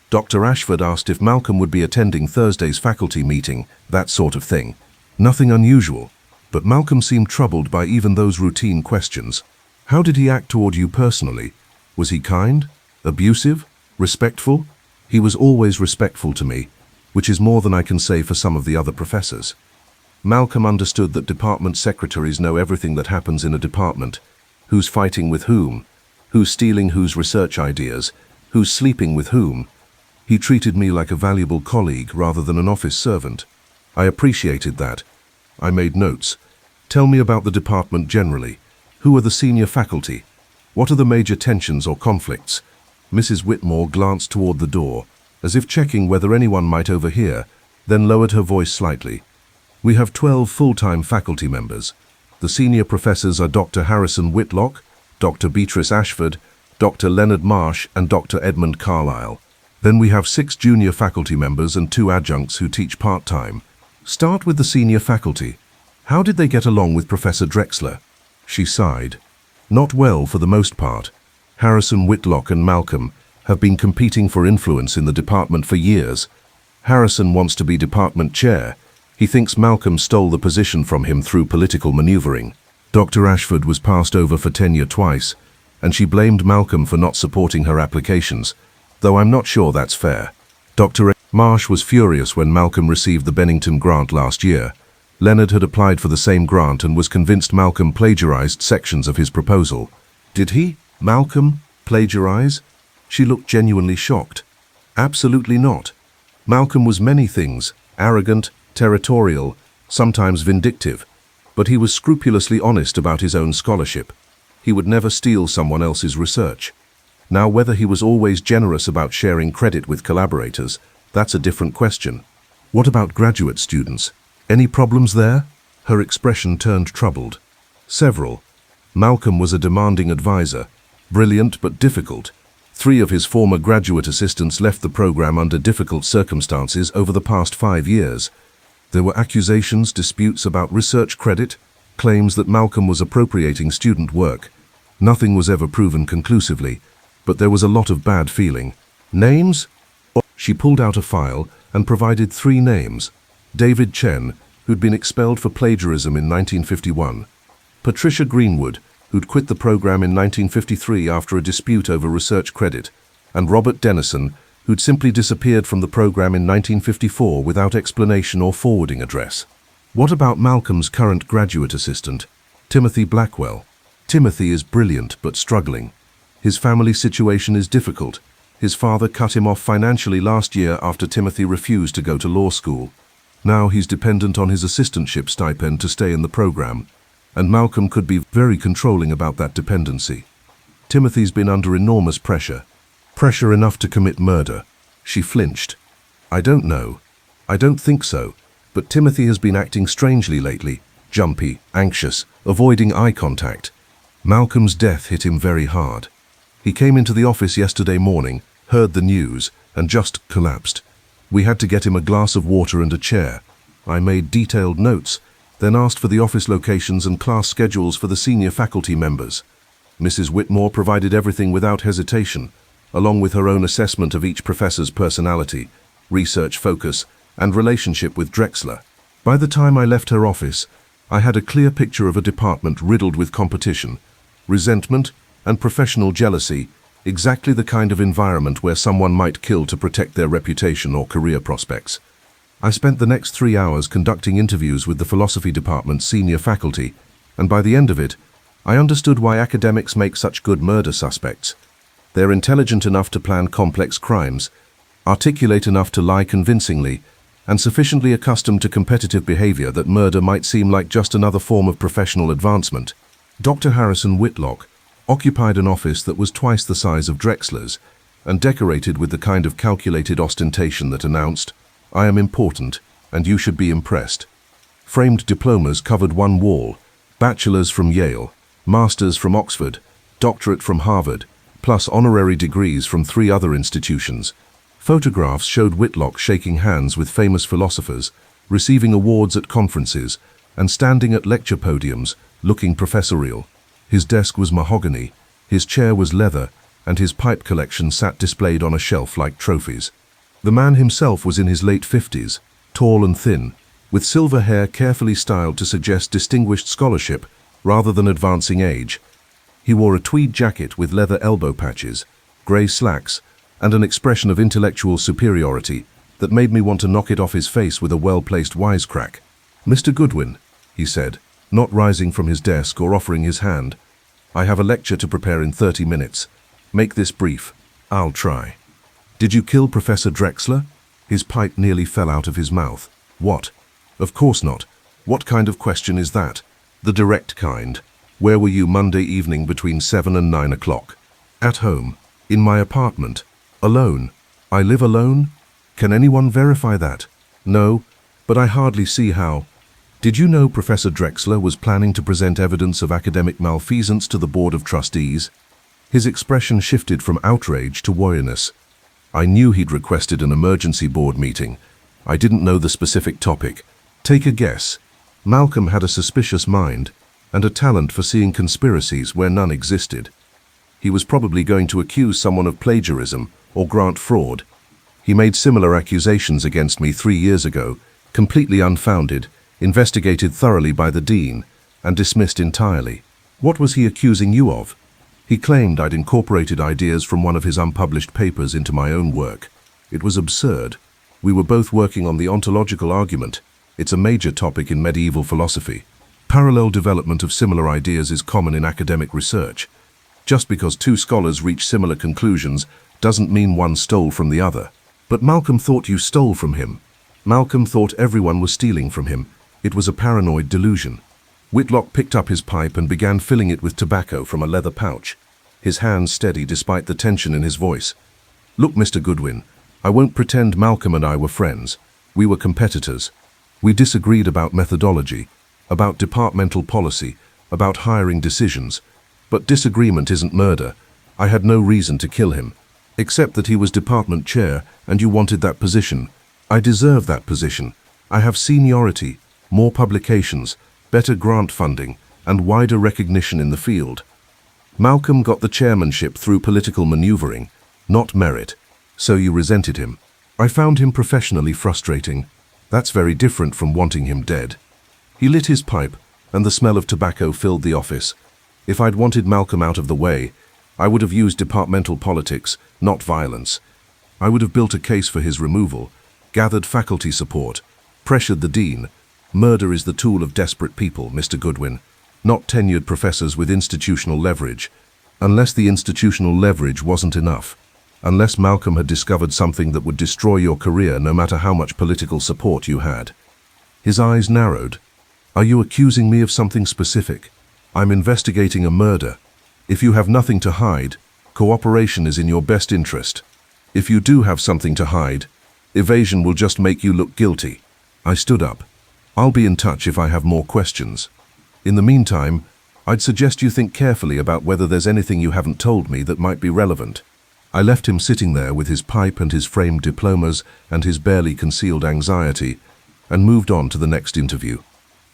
Dr. Ashford asked if Malcolm would be attending Thursday's faculty meeting, that sort of thing. Nothing unusual, but Malcolm seemed troubled by even those routine questions. How did he act toward you personally? Was he kind? Abusive? Respectful? He was always respectful to me, which is more than I can say for some of the other professors. Malcolm understood that department secretaries know everything that happens in a department. Who's fighting with whom? Who's stealing whose research ideas? Who's sleeping with whom? He treated me like a valuable colleague rather than an office servant. I appreciated that. I made notes. Tell me about the department generally. Who are the senior faculty? What are the major tensions or conflicts? Mrs. Whitmore glanced toward the door, as if checking whether anyone might overhear, then lowered her voice slightly. We have 12 full-time faculty members. The senior professors are Dr. Harrison Whitlock, Dr. Beatrice Ashford, Dr. Leonard Marsh, and Dr. Edmund Carlisle. Then we have 6 junior faculty members and 2 adjuncts who teach part-time. Start with the senior faculty. How did they get along with Professor Drexler? She sighed. Not well for the most part. Harrison Whitlock and Malcolm have been competing for influence in the department for years. Harrison wants to be department chair. He thinks Malcolm stole the position from him through political maneuvering. Dr. Ashford was passed over for tenure twice, and she blamed Malcolm for not supporting her applications, though I'm not sure that's fair. Dr. Marsh was furious when Malcolm received the Bennington grant last year. Leonard had applied for the same grant and was convinced Malcolm plagiarized sections of his proposal. Did he? Malcolm? Plagiarize? She looked genuinely shocked. Absolutely not. Malcolm was many things, arrogant, territorial, sometimes vindictive, but he was scrupulously honest about his own scholarship. He would never steal someone else's research. Now, whether he was always generous about sharing credit with collaborators, that's a different question. What about graduate students? Any problems there? Her expression turned troubled. Several. Malcolm was a demanding advisor, brilliant but difficult. 3 of his former graduate assistants left the program under difficult circumstances over the past 5 years. There were accusations, disputes about research credit, claims that Malcolm was appropriating student work. Nothing was ever proven conclusively, but there was a lot of bad feeling. Names? She pulled out a file and provided 3 names. David Chen, who'd been expelled for plagiarism in 1951. Patricia Greenwood, who'd quit the program in 1953 after a dispute over research credit. And Robert Dennison, who'd simply disappeared from the program in 1954 without explanation or forwarding address. What about Malcolm's current graduate assistant, Timothy Blackwell? Timothy is brilliant but struggling. His family situation is difficult. His father cut him off financially last year after Timothy refused to go to law school. Now he's dependent on his assistantship stipend to stay in the program, and Malcolm could be very controlling about that dependency. Timothy's been under enormous pressure. Pressure enough to commit murder. She flinched. I don't know. I don't think so, but Timothy has been acting strangely lately, jumpy, anxious, avoiding eye contact. Malcolm's death hit him very hard. He came into the office yesterday morning, heard the news, and just collapsed. We had to get him a glass of water and a chair. I made detailed notes, then asked for the office locations and class schedules for the senior faculty members. Mrs. Whitmore provided everything without hesitation, along with her own assessment of each professor's personality, research focus, and relationship with Drexler. By the time I left her office, I had a clear picture of a department riddled with competition, resentment, and professional jealousy, exactly the kind of environment where someone might kill to protect their reputation or career prospects. I spent the next 3 hours conducting interviews with the philosophy department's senior faculty, and by the end of it, I understood why academics make such good murder suspects. They're intelligent enough to plan complex crimes, articulate enough to lie convincingly, and sufficiently accustomed to competitive behavior that murder might seem like just another form of professional advancement. Dr. Harrison Whitlock occupied an office that was twice the size of Drexler's and decorated with the kind of calculated ostentation that announced, "I am important, and you should be impressed." Framed diplomas covered one wall, bachelors from Yale, masters from Oxford, doctorate from Harvard, plus honorary degrees from 3 other institutions. Photographs showed Whitlock shaking hands with famous philosophers, receiving awards at conferences, and standing at lecture podiums, looking professorial. His desk was mahogany, his chair was leather, and his pipe collection sat displayed on a shelf like trophies. The man himself was in his late 50s, tall and thin, with silver hair carefully styled to suggest distinguished scholarship rather than advancing age. He wore a tweed jacket with leather elbow patches, grey slacks, and an expression of intellectual superiority that made me want to knock it off his face with a well-placed wisecrack. "Mr. Goodwin," he said, not rising from his desk or offering his hand, "I have a lecture to prepare in 30 minutes. Make this brief. I'll try." "Did you kill Professor Drexler?" His pipe nearly fell out of his mouth. "What? Of course not. What kind of question is that?" "The direct kind. Where were you Monday evening between 7 and 9 o'clock? "At home. In my apartment. Alone. I live alone? Can anyone verify that?" "No, but I hardly see how." "Did you know Professor Drexler was planning to present evidence of academic malfeasance to the Board of Trustees?" His expression shifted from outrage to wariness. "I knew he'd requested an emergency board meeting. I didn't know the specific topic. Take a guess." Malcolm had a suspicious mind and a talent for seeing conspiracies where none existed. He was probably going to accuse someone of plagiarism or grant fraud. He made similar accusations against me 3 years ago, completely unfounded, investigated thoroughly by the dean, and dismissed entirely. What was he accusing you of? He claimed I'd incorporated ideas from one of his unpublished papers into my own work. It was absurd. We were both working on the ontological argument. It's a major topic in medieval philosophy. Parallel development of similar ideas is common in academic research. Just because 2 scholars reach similar conclusions doesn't mean one stole from the other. But Malcolm thought you stole from him. Malcolm thought everyone was stealing from him. It was a paranoid delusion. Whitlock picked up his pipe and began filling it with tobacco from a leather pouch, his hands steady despite the tension in his voice. "Look, Mr. Goodwin, I won't pretend Malcolm and I were friends. We were competitors. We disagreed about methodology, about departmental policy, about hiring decisions. But disagreement isn't murder. I had no reason to kill him, except that he was department chair and you wanted that position. I deserve that position. I have seniority, more publications, better grant funding, and wider recognition in the field. Malcolm got the chairmanship through political maneuvering, not merit, so you resented him. I found him professionally frustrating. That's very different from wanting him dead." He lit his pipe, and the smell of tobacco filled the office. If I'd wanted Malcolm out of the way, I would have used departmental politics, not violence. I would have built a case for his removal, gathered faculty support, pressured the dean, Murder is the tool of desperate people, Mr. Goodwin, not tenured professors with institutional leverage. Unless the institutional leverage wasn't enough, unless Malcolm had discovered something that would destroy your career no matter how much political support you had. His eyes narrowed. Are you accusing me of something specific? I'm investigating a murder. If you have nothing to hide, cooperation is in your best interest. If you do have something to hide, evasion will just make you look guilty. I stood up. I'll be in touch if I have more questions. In the meantime, I'd suggest you think carefully about whether there's anything you haven't told me that might be relevant. I left him sitting there with his pipe and his framed diplomas and his barely concealed anxiety, and moved on to the next interview.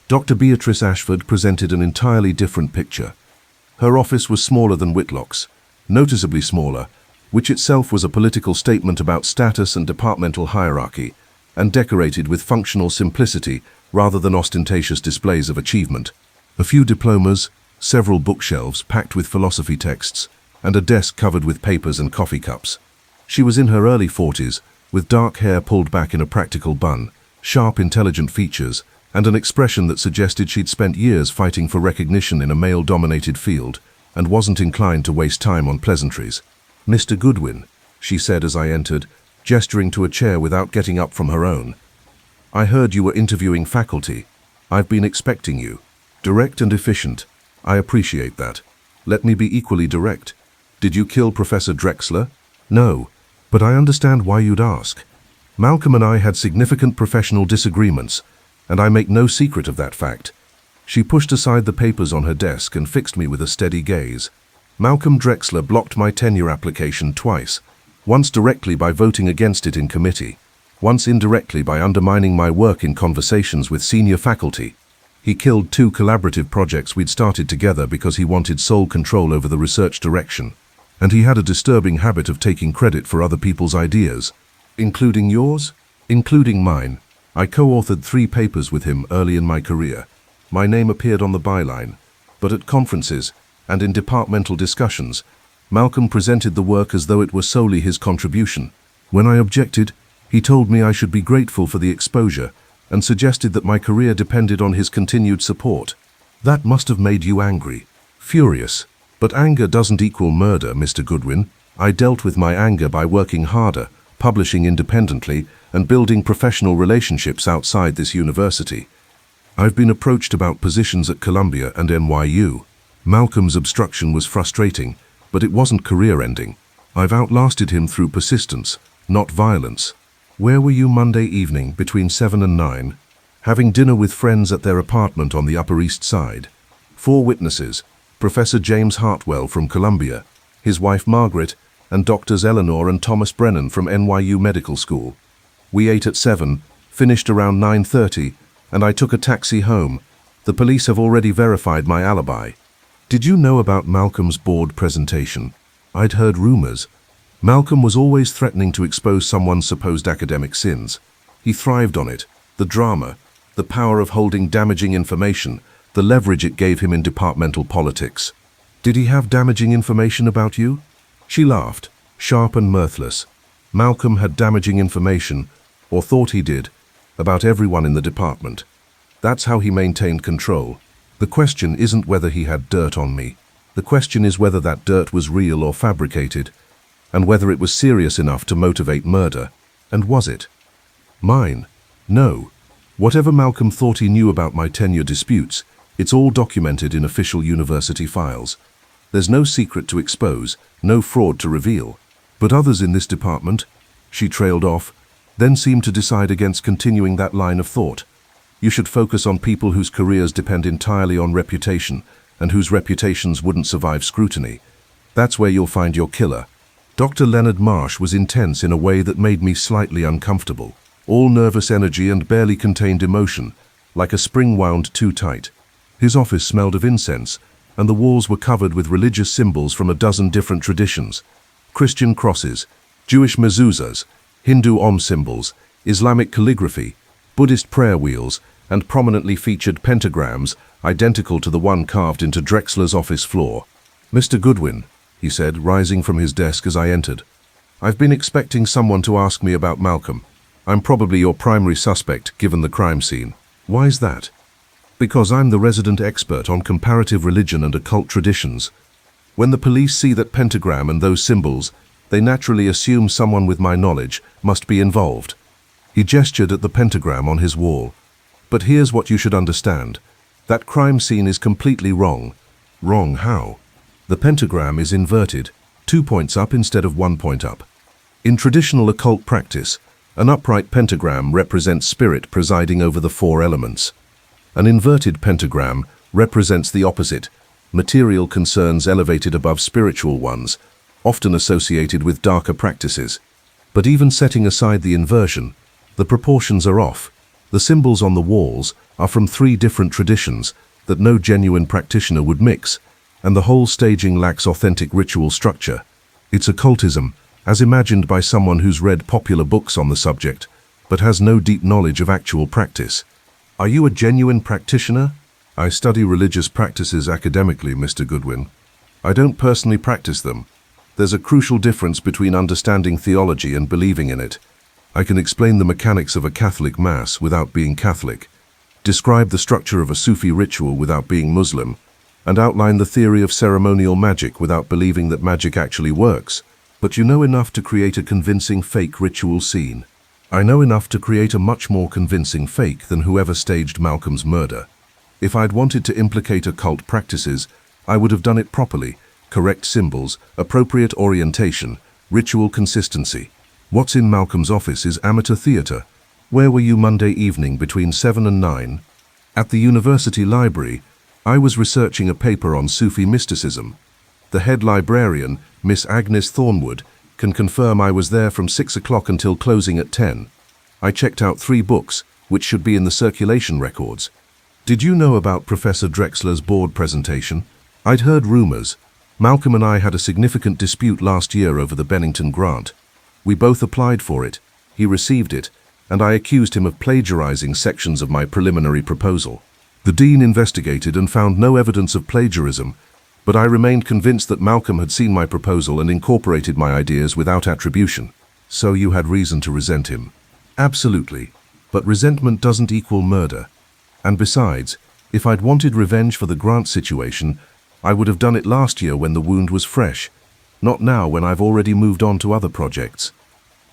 Dr. Beatrice Ashford presented an entirely different picture. Her office was smaller than Whitlock's, noticeably smaller, which itself was a political statement about status and departmental hierarchy, and decorated with functional simplicity rather than ostentatious displays of achievement. A few diplomas, several bookshelves packed with philosophy texts, and a desk covered with papers and coffee cups. She was in her early 40s, with dark hair pulled back in a practical bun, sharp, intelligent features, and an expression that suggested she'd spent years fighting for recognition in a male-dominated field, and wasn't inclined to waste time on pleasantries. "Mr. Goodwin," she said as I entered, gesturing to a chair without getting up from her own. "I heard you were interviewing faculty. I've been expecting you. Direct and efficient. I appreciate that. Let me be equally direct. Did you kill Professor Drexler?" "No, but I understand why you'd ask. Malcolm and I had significant professional disagreements, and I make no secret of that fact." She pushed aside the papers on her desk and fixed me with a steady gaze. "Malcolm Drexler blocked my tenure application twice, once directly by voting against it in committee, once indirectly by undermining my work in conversations with senior faculty. He killed 2 collaborative projects we'd started together because he wanted sole control over the research direction. And he had a disturbing habit of taking credit for other people's ideas." "Including yours?" "Including mine. I co-authored 3 papers with him early in my career. My name appeared on the byline, but at conferences and in departmental discussions, Malcolm presented the work as though it were solely his contribution. When I objected, he told me I should be grateful for the exposure and suggested that my career depended on his continued support. That must have made you angry." "Furious. But anger doesn't equal murder, Mr. Goodwin. I dealt with my anger by working harder, publishing independently, and building professional relationships outside this university. I've been approached about positions at Columbia and NYU. Malcolm's obstruction was frustrating, but it wasn't career-ending. I've outlasted him through persistence, not violence." "Where were you Monday evening between 7 and 9? "Having dinner with friends at their apartment on the Upper East Side. 4 witnesses, Professor James Hartwell from Columbia, his wife Margaret, and Doctors Eleanor and Thomas Brennan from NYU Medical School. We ate at 7, finished around 9:30, and I took a taxi home. The police have already verified my alibi." "Did you know about Malcolm's board presentation?" "I'd heard rumors. Malcolm was always threatening to expose someone's supposed academic sins. He thrived on it, the drama, the power of holding damaging information, the leverage it gave him in departmental politics." "Did he have damaging information about you?" She laughed, sharp and mirthless. "Malcolm had damaging information, or thought he did, about everyone in the department. That's how he maintained control. The question isn't whether he had dirt on me. The question is whether that dirt was real or fabricated, and whether it was serious enough to motivate murder. And was it? Mine? No. Whatever Malcolm thought he knew about my tenure disputes, it's all documented in official university files. There's no secret to expose, no fraud to reveal. But others in this department," she trailed off, then seemed to decide against continuing that line of thought. "You should focus on people whose careers depend entirely on reputation, and whose reputations wouldn't survive scrutiny. That's where you'll find your killer." Dr. Leonard Marsh was intense in a way that made me slightly uncomfortable. All nervous energy and barely contained emotion, like a spring wound too tight. His office smelled of incense, and the walls were covered with religious symbols from a dozen different traditions. Christian crosses, Jewish mezuzahs, Hindu Om symbols, Islamic calligraphy, Buddhist prayer wheels, and prominently featured pentagrams identical to the one carved into Drexler's office floor. "Mr. Goodwin," he said, rising from his desk as I entered, "I've been expecting someone to ask me about Malcolm. I'm probably your primary suspect, given the crime scene." Why's that? Because I'm the resident expert on comparative religion and occult traditions. When the police see that pentagram and those symbols, they naturally assume someone with my knowledge must be involved. He gestured at the pentagram on his wall. But here's what you should understand. That crime scene is completely wrong. Wrong how? The pentagram is inverted, 2 points up instead of 1 point up. In traditional occult practice, an upright pentagram represents spirit presiding over the 4 elements. An inverted pentagram represents the opposite, material concerns elevated above spiritual ones, often associated with darker practices. But even setting aside the inversion, the proportions are off. The symbols on the walls are from 3 different traditions that no genuine practitioner would mix, and the whole staging lacks authentic ritual structure. It's occultism, as imagined by someone who's read popular books on the subject, but has no deep knowledge of actual practice. Are you a genuine practitioner? I study religious practices academically, Mr. Goodwin. I don't personally practice them. There's a crucial difference between understanding theology and believing in it. I can explain the mechanics of a Catholic Mass without being Catholic, describe the structure of a Sufi ritual without being Muslim, and outline the theory of ceremonial magic without believing that magic actually works. But you know enough to create a convincing fake ritual scene. I know enough to create a much more convincing fake than whoever staged Malcolm's murder. If I'd wanted to implicate occult practices, I would have done it properly. Correct symbols, appropriate orientation, ritual consistency. What's in Malcolm's office is amateur theater. Where were you Monday evening between 7 and 9? At the university library, I was researching a paper on Sufi mysticism. The head librarian, Miss Agnes Thornwood, can confirm I was there from 6 o'clock until closing at 10. I checked out 3 books, which should be in the circulation records. Did you know about Professor Drexler's board presentation? I'd heard rumors. Malcolm and I had a significant dispute last year over the Bennington grant. We both applied for it. He received it, and I accused him of plagiarizing sections of my preliminary proposal. The dean investigated and found no evidence of plagiarism, but I remained convinced that Malcolm had seen my proposal and incorporated my ideas without attribution. So you had reason to resent him? Absolutely. But resentment doesn't equal murder. And besides, if I'd wanted revenge for the grant situation, I would have done it last year when the wound was fresh, not now when I've already moved on to other projects.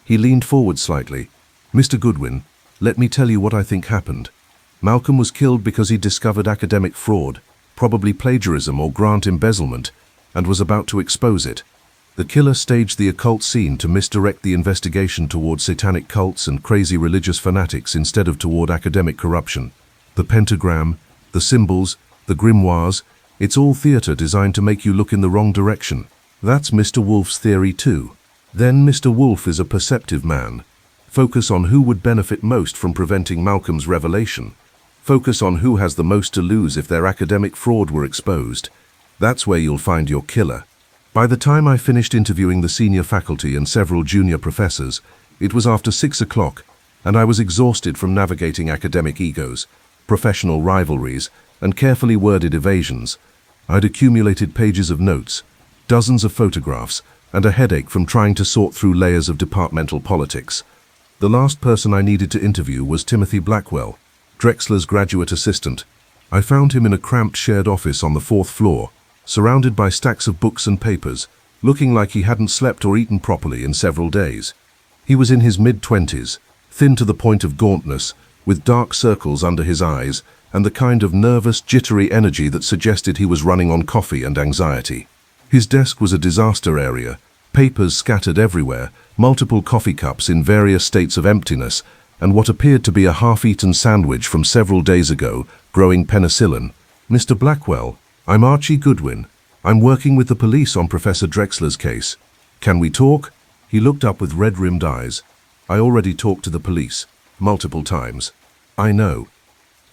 He leaned forward slightly. Mr. Goodwin, let me tell you what I think happened. Malcolm was killed because he discovered academic fraud, probably plagiarism or grant embezzlement, and was about to expose it. The killer staged the occult scene to misdirect the investigation toward satanic cults and crazy religious fanatics instead of toward academic corruption. The pentagram, the symbols, the grimoires, it's all theater designed to make you look in the wrong direction. That's Mr. Wolfe's theory too. Then Mr. Wolfe is a perceptive man. Focus on who would benefit most from preventing Malcolm's revelation. Focus on who has the most to lose if their academic fraud were exposed. That's where you'll find your killer. By the time I finished interviewing the senior faculty and several junior professors, it was after 6 o'clock, and I was exhausted from navigating academic egos, professional rivalries, and carefully worded evasions. I'd accumulated pages of notes, dozens of photographs, and a headache from trying to sort through layers of departmental politics. The last person I needed to interview was Timothy Blackwell, Drexler's graduate assistant. I found him in a cramped shared office on the 4th floor, surrounded by stacks of books and papers, looking like he hadn't slept or eaten properly in several days. He was in his mid-20s, thin to the point of gauntness, with dark circles under his eyes, and the kind of nervous, jittery energy that suggested he was running on coffee and anxiety. His desk was a disaster area, papers scattered everywhere, multiple coffee cups in various states of emptiness, and what appeared to be a half-eaten sandwich from several days ago, growing penicillin. Mr. Blackwell, I'm Archie Goodwin. I'm working with the police on Professor Drexler's case. Can we talk? He looked up with red-rimmed eyes. I already talked to the police, multiple times. I know.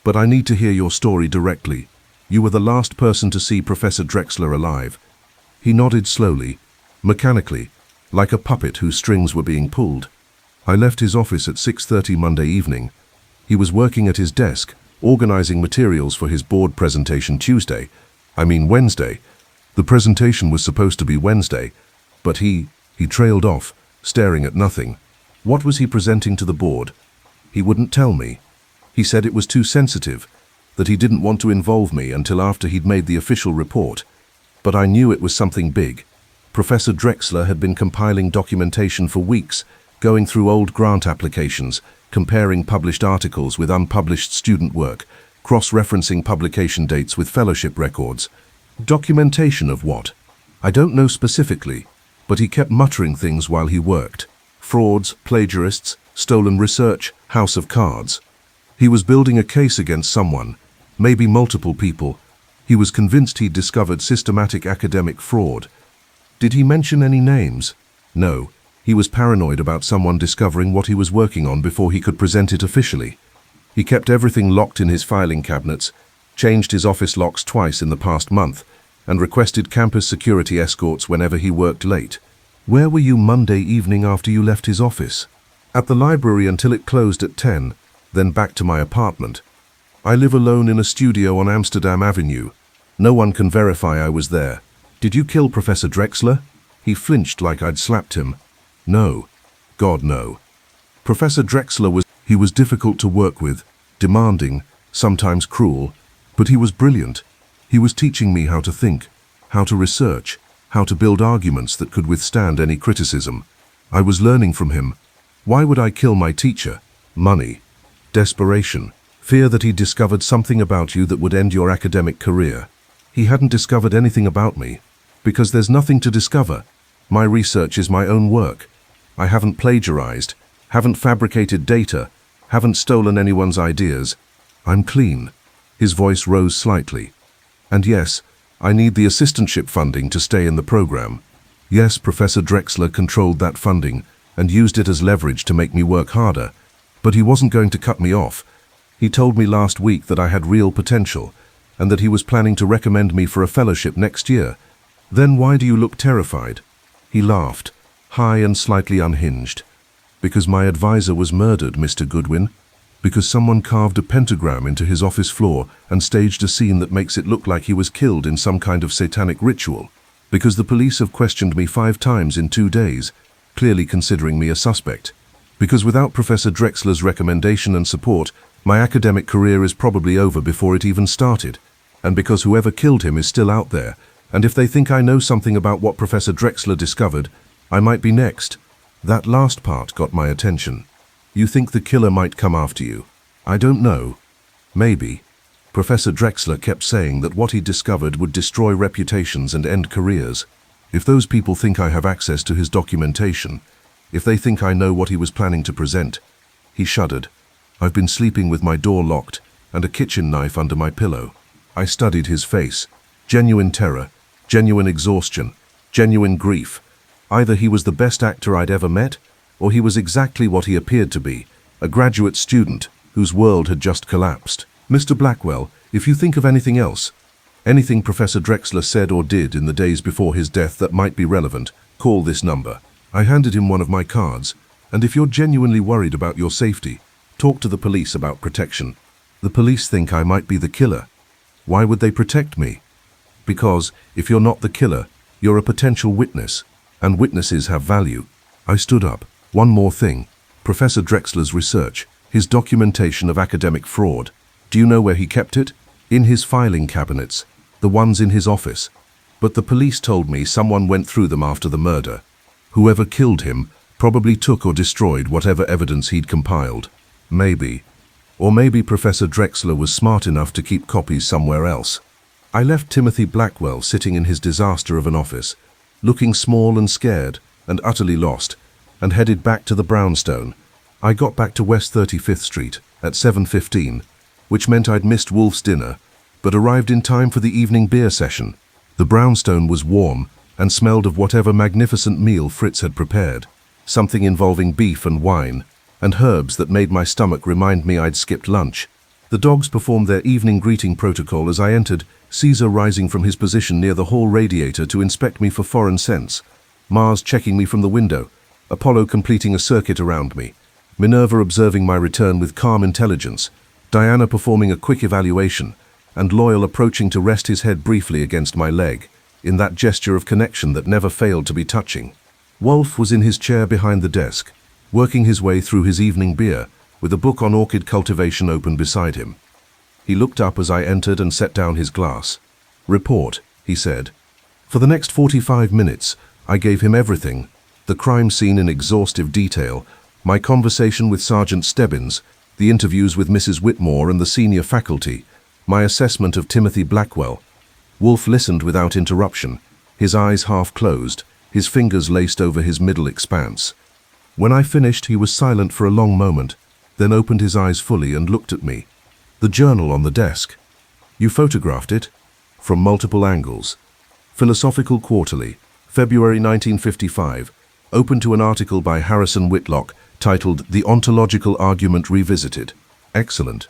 But I need to hear your story directly. You were the last person to see Professor Drexler alive. He nodded slowly, mechanically, like a puppet whose strings were being pulled. I left his office at 6:30 Monday evening. He was working at his desk, organizing materials for his board presentation Wednesday. The presentation was supposed to be Wednesday, but he trailed off, staring at nothing. What was he presenting to the board? He wouldn't tell me. He said it was too sensitive, that he didn't want to involve me until after he'd made the official report. But I knew it was something big. Professor Drexler had been compiling documentation for weeks, going through old grant applications, comparing published articles with unpublished student work, cross-referencing publication dates with fellowship records. Documentation of what? I don't know specifically, but he kept muttering things while he worked. Frauds, plagiarists, stolen research, house of cards. He was building a case against someone, maybe multiple people. He was convinced he'd discovered systematic academic fraud. Did he mention any names? No. He was paranoid about someone discovering what he was working on before he could present it officially. He kept everything locked in his filing cabinets, changed his office locks twice in the past month, and requested campus security escorts whenever he worked late. Where were you Monday evening after you left his office? At the library until it closed at 10, then back to my apartment. I live alone in a studio on Amsterdam Avenue. No one can verify I was there. Did you kill Professor Drexler? He flinched like I'd slapped him. No. God, no. Professor Drexler was difficult to work with, demanding, sometimes cruel, but he was brilliant. He was teaching me how to think, how to research, how to build arguments that could withstand any criticism. I was learning from him. Why would I kill my teacher? Money. Desperation. Fear that he'd discovered something about you that would end your academic career. He hadn't discovered anything about me, because there's nothing to discover. My research is my own work. I haven't plagiarized, haven't fabricated data, haven't stolen anyone's ideas. I'm clean. His voice rose slightly. And yes, I need the assistantship funding to stay in the program. Yes, Professor Drexler controlled that funding and used it as leverage to make me work harder, but he wasn't going to cut me off. He told me last week that I had real potential and that he was planning to recommend me for a fellowship next year. Then why do you look terrified? He laughed, high and slightly unhinged. Because my advisor was murdered, Mr. Goodwin. Because someone carved a pentagram into his office floor and staged a scene that makes it look like he was killed in some kind of satanic ritual. Because the police have questioned me 5 times in 2 days, clearly considering me a suspect. Because without Professor Drexler's recommendation and support, my academic career is probably over before it even started. And because whoever killed him is still out there, and if they think I know something about what Professor Drexler discovered, I might be next. That last part got my attention. You think the killer might come after you? I don't know. Maybe. Professor Drexler kept saying that what he discovered would destroy reputations and end careers. If those people think I have access to his documentation, if they think I know what he was planning to present. He shuddered. I've been sleeping with my door locked and a kitchen knife under my pillow. I studied his face. Genuine terror, genuine exhaustion, genuine grief. Either he was the best actor I'd ever met, or he was exactly what he appeared to be, a graduate student whose world had just collapsed. Mr. Blackwell, if you think of anything else, anything Professor Drexler said or did in the days before his death that might be relevant, call this number. I handed him one of my cards, and if you're genuinely worried about your safety, talk to the police about protection. The police think I might be the killer. Why would they protect me? Because, if you're not the killer, you're a potential witness, and witnesses have value. I stood up. One more thing. Professor Drexler's research, his documentation of academic fraud. Do you know where he kept it? In his filing cabinets, the ones in his office. But the police told me someone went through them after the murder. Whoever killed him probably took or destroyed whatever evidence he'd compiled. Maybe. Or maybe Professor Drexler was smart enough to keep copies somewhere else. I left Timothy Blackwell sitting in his disaster of an office, looking small and scared and utterly lost, and headed back to the brownstone. I got back to West 35th Street at 7:15, which meant I'd missed Wolfe's dinner, but arrived in time for the evening beer session. The brownstone was warm and smelled of whatever magnificent meal Fritz had prepared, something involving beef and wine, and herbs that made my stomach remind me I'd skipped lunch. The dogs performed their evening greeting protocol as I entered, Caesar rising from his position near the hall radiator to inspect me for foreign scents, Mars checking me from the window, Apollo completing a circuit around me, Minerva observing my return with calm intelligence, Diana performing a quick evaluation, and Loyal approaching to rest his head briefly against my leg, in that gesture of connection that never failed to be touching. Wolfe was in his chair behind the desk, working his way through his evening beer, with a book on orchid cultivation open beside him. He looked up as I entered and set down his glass. "Report," he said. For the next 45 minutes, I gave him everything: the crime scene in exhaustive detail, my conversation with Sergeant Stebbins, the interviews with Mrs. Whitmore and the senior faculty, my assessment of Timothy Blackwell. Wolfe listened without interruption, his eyes half closed, his fingers laced over his middle expanse. When I finished, he was silent for a long moment, then opened his eyes fully and looked at me. "The journal on the desk. You photographed it?" "From multiple angles. Philosophical Quarterly, February 1955, open to an article by Harrison Whitlock titled The Ontological Argument Revisited." "Excellent.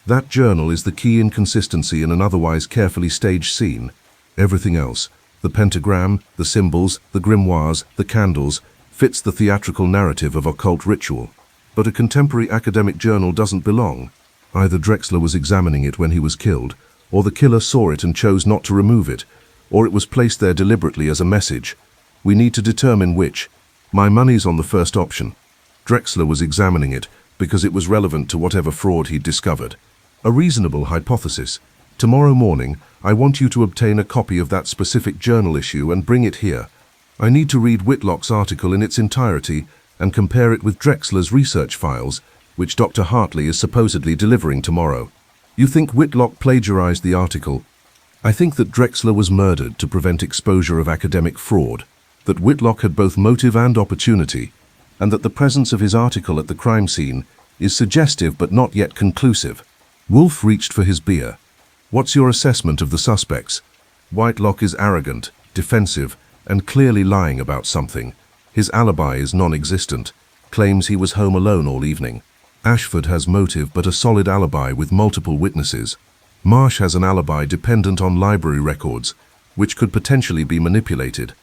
That journal is the key inconsistency in an otherwise carefully staged scene. Everything else, the pentagram, the symbols, the grimoires, the candles, fits the theatrical narrative of occult ritual. But a contemporary academic journal doesn't belong. Either Drexler was examining it when he was killed, or the killer saw it and chose not to remove it, or it was placed there deliberately as a message. We need to determine which. My money's on the first option. Drexler was examining it because it was relevant to whatever fraud he'd discovered. A reasonable hypothesis. Tomorrow morning, I want you to obtain a copy of that specific journal issue and bring it here. I need to read Whitlock's article in its entirety and compare it with Drexler's research files, which Dr. Hartley is supposedly delivering tomorrow. You think Whitlock plagiarized the article? I think that Drexler was murdered to prevent exposure of academic fraud, that Whitlock had both motive and opportunity, and that the presence of his article at the crime scene is suggestive but not yet conclusive." Wolfe reached for his beer. "What's your assessment of the suspects?" "Whitlock is arrogant, defensive, and clearly lying about something. His alibi is non-existent, claims he was home alone all evening. Ashford has motive but a solid alibi with multiple witnesses. Marsh has an alibi dependent on library records, which could potentially be manipulated.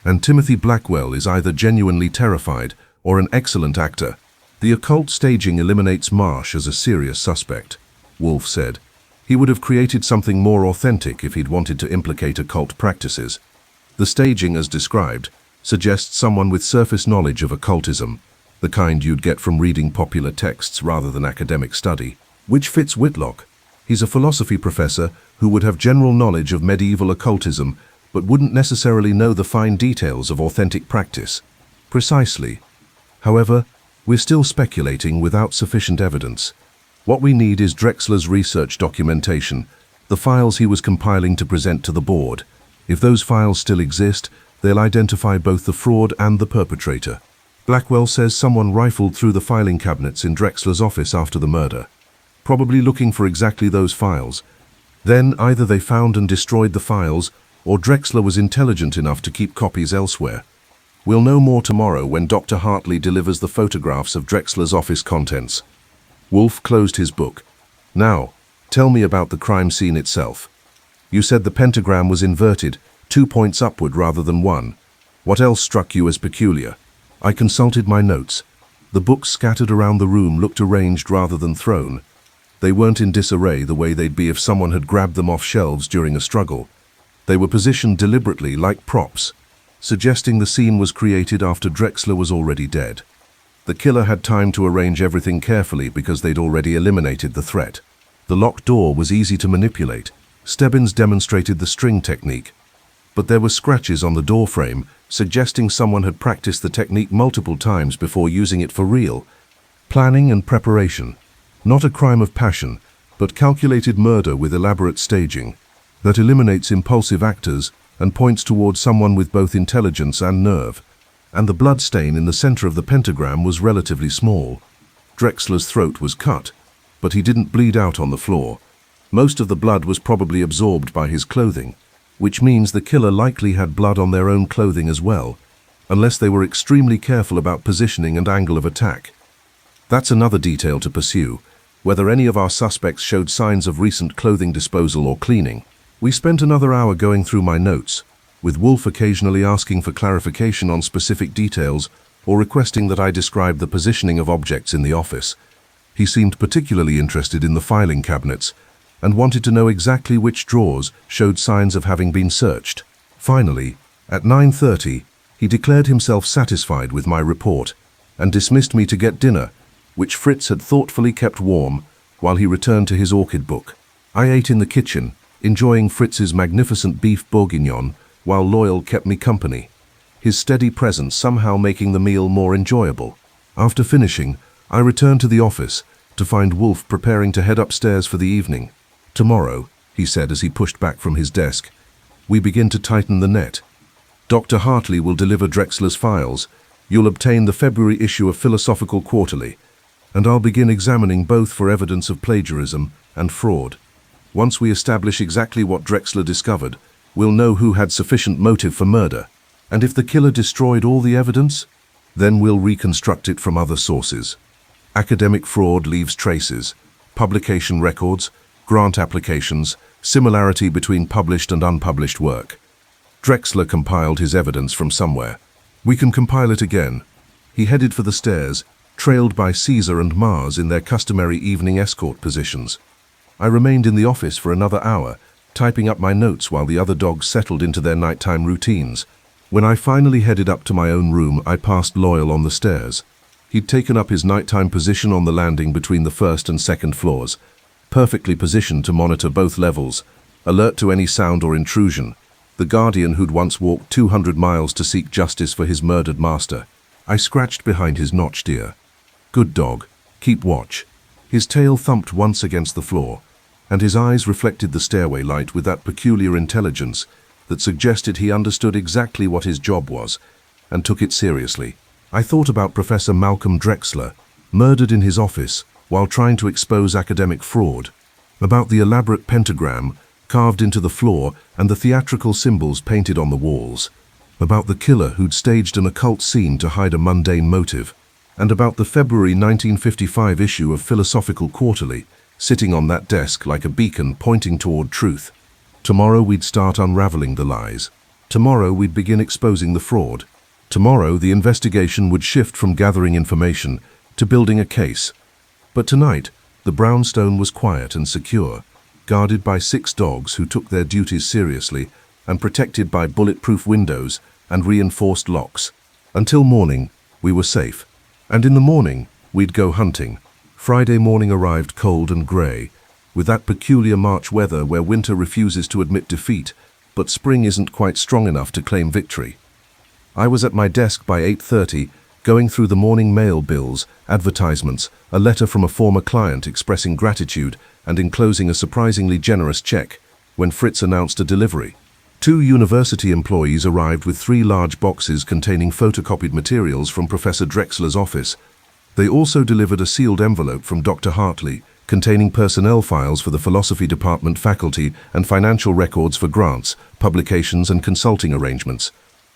And Timothy Blackwell is either genuinely terrified or an excellent actor. The occult staging eliminates Marsh as a serious suspect," Wolfe said. "He would have created something more authentic if he'd wanted to implicate occult practices. The staging, as described, suggests someone with surface knowledge of occultism, the kind you'd get from reading popular texts rather than academic study, which fits Whitlock. He's a philosophy professor who would have general knowledge of medieval occultism, but wouldn't necessarily know the fine details of authentic practice." "Precisely. However, we're still speculating without sufficient evidence. What we need is Drexler's research documentation, the files he was compiling to present to the board. If those files still exist, they'll identify both the fraud and the perpetrator. Blackwell says someone rifled through the filing cabinets in Drexler's office after the murder, probably looking for exactly those files. Then either they found and destroyed the files, or Drexler was intelligent enough to keep copies elsewhere. We'll know more tomorrow when Dr. Hartley delivers the photographs of Drexler's office contents." Wolfe closed his book. "Now, tell me about the crime scene itself. You said the pentagram was inverted, 2 points upward rather than 1. What else struck you as peculiar?" I consulted my notes. The books scattered around the room looked arranged rather than thrown. They weren't in disarray the way they'd be if someone had grabbed them off shelves during a struggle. They were positioned deliberately like props, suggesting the scene was created after Drexler was already dead. The killer had time to arrange everything carefully because they'd already eliminated the threat. The locked door was easy to manipulate. Stebbins demonstrated the string technique. But there were scratches on the door frame, suggesting someone had practiced the technique multiple times before using it for real. Planning and preparation. Not a crime of passion, but calculated murder with elaborate staging that eliminates impulsive actors and points towards someone with both intelligence and nerve. And the blood stain in the center of the pentagram was relatively small. Drexler's throat was cut, but he didn't bleed out on the floor. Most of the blood was probably absorbed by his clothing, which means the killer likely had blood on their own clothing as well, unless they were extremely careful about positioning and angle of attack. That's another detail to pursue, whether any of our suspects showed signs of recent clothing disposal or cleaning. We spent another hour going through my notes, with Wolfe occasionally asking for clarification on specific details or requesting that I describe the positioning of objects in the office. He seemed particularly interested in the filing cabinets and wanted to know exactly which drawers showed signs of having been searched. Finally, at 9:30, he declared himself satisfied with my report and dismissed me to get dinner, which Fritz had thoughtfully kept warm while he returned to his orchid book. I ate in the kitchen, enjoying Fritz's magnificent beef bourguignon, while Loyal kept me company, his steady presence somehow making the meal more enjoyable. After finishing, I returned to the office to find Wolfe preparing to head upstairs for the evening. "Tomorrow," he said as he pushed back from his desk, "we begin to tighten the net. Dr. Hartley will deliver Drexler's files. You'll obtain the February issue of Philosophical Quarterly, and I'll begin examining both for evidence of plagiarism and fraud. Once we establish exactly what Drexler discovered, we'll know who had sufficient motive for murder. And if the killer destroyed all the evidence, then we'll reconstruct it from other sources. Academic fraud leaves traces, publication records, grant applications, similarity between published and unpublished work. Drexler compiled his evidence from somewhere. We can compile it again." He headed for the stairs, trailed by Caesar and Mars in their customary evening escort positions. I remained in the office for another hour, typing up my notes while the other dogs settled into their nighttime routines. When I finally headed up to my own room, I passed Loyal on the stairs. He'd taken up his nighttime position on the landing between the first and second floors, perfectly positioned to monitor both levels, alert to any sound or intrusion, the guardian who'd once walked 200 miles to seek justice for his murdered master. I scratched behind his notched ear. "Good dog, keep watch." His tail thumped once against the floor, and his eyes reflected the stairway light with that peculiar intelligence that suggested he understood exactly what his job was and took it seriously. I thought about Professor Malcolm Drexler, murdered in his office while trying to expose academic fraud, about the elaborate pentagram carved into the floor and the theatrical symbols painted on the walls, about the killer who'd staged an occult scene to hide a mundane motive, and about the February 1955 issue of Philosophical Quarterly, sitting on that desk like a beacon pointing toward truth. Tomorrow we'd start unraveling the lies. Tomorrow we'd begin exposing the fraud. Tomorrow the investigation would shift from gathering information to building a case. But tonight, the brownstone was quiet and secure, guarded by 6 dogs who took their duties seriously and protected by bulletproof windows and reinforced locks. Until morning, we were safe. And in the morning, we'd go hunting. Friday morning arrived cold and grey, with that peculiar March weather where winter refuses to admit defeat, but spring isn't quite strong enough to claim victory. I was at my desk by 8:30, going through the morning mail bills, advertisements, a letter from a former client expressing gratitude and enclosing a surprisingly generous check, when Fritz announced a delivery. 2 university employees arrived with 3 large boxes containing photocopied materials from Professor Drexler's office. They also delivered a sealed envelope from Dr. Hartley, containing personnel files for the philosophy department faculty and financial records for grants, publications and consulting arrangements.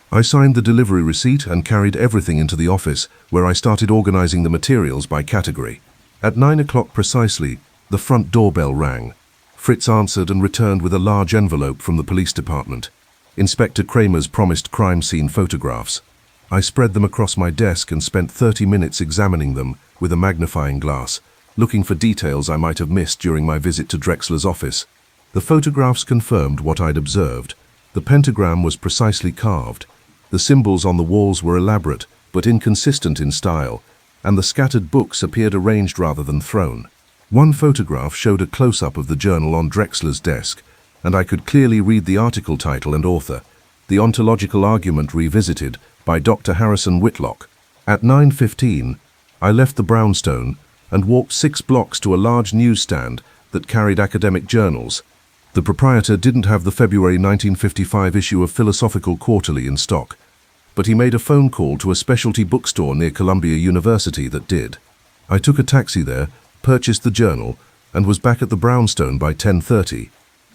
I signed the delivery receipt and carried everything into the office, where I started organizing the materials by category. At 9 o'clock precisely, the front doorbell rang. Fritz answered and returned with a large envelope from the police department. Inspector Kramer's promised crime scene photographs. I spread them across my desk and spent 30 minutes examining them with a magnifying glass, looking for details I might have missed during my visit to Drexler's office. The photographs confirmed what I'd observed. The pentagram was precisely carved. The symbols on the walls were elaborate, but inconsistent in style, and the scattered books appeared arranged rather than thrown. One photograph showed a close-up of the journal on Drexler's desk, and I could clearly read the article title and author, The Ontological Argument Revisited, by Dr. Harrison Whitlock. At 9:15, I left the brownstone and walked 6 blocks to a large newsstand that carried academic journals. The proprietor didn't have the February 1955 issue of Philosophical Quarterly in stock, but he made a phone call to a specialty bookstore near Columbia University that did. I took a taxi there, purchased the journal, and was back at the brownstone by 10:30.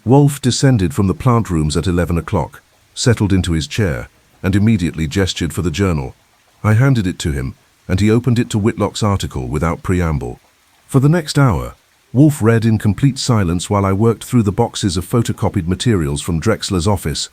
Wolfe descended from the plant rooms at 11 o'clock, settled into his chair, and immediately gestured for the journal. I handed it to him, and he opened it to Whitlock's article without preamble. For the next hour, Wolfe read in complete silence while I worked through the boxes of photocopied materials from Drexler's office.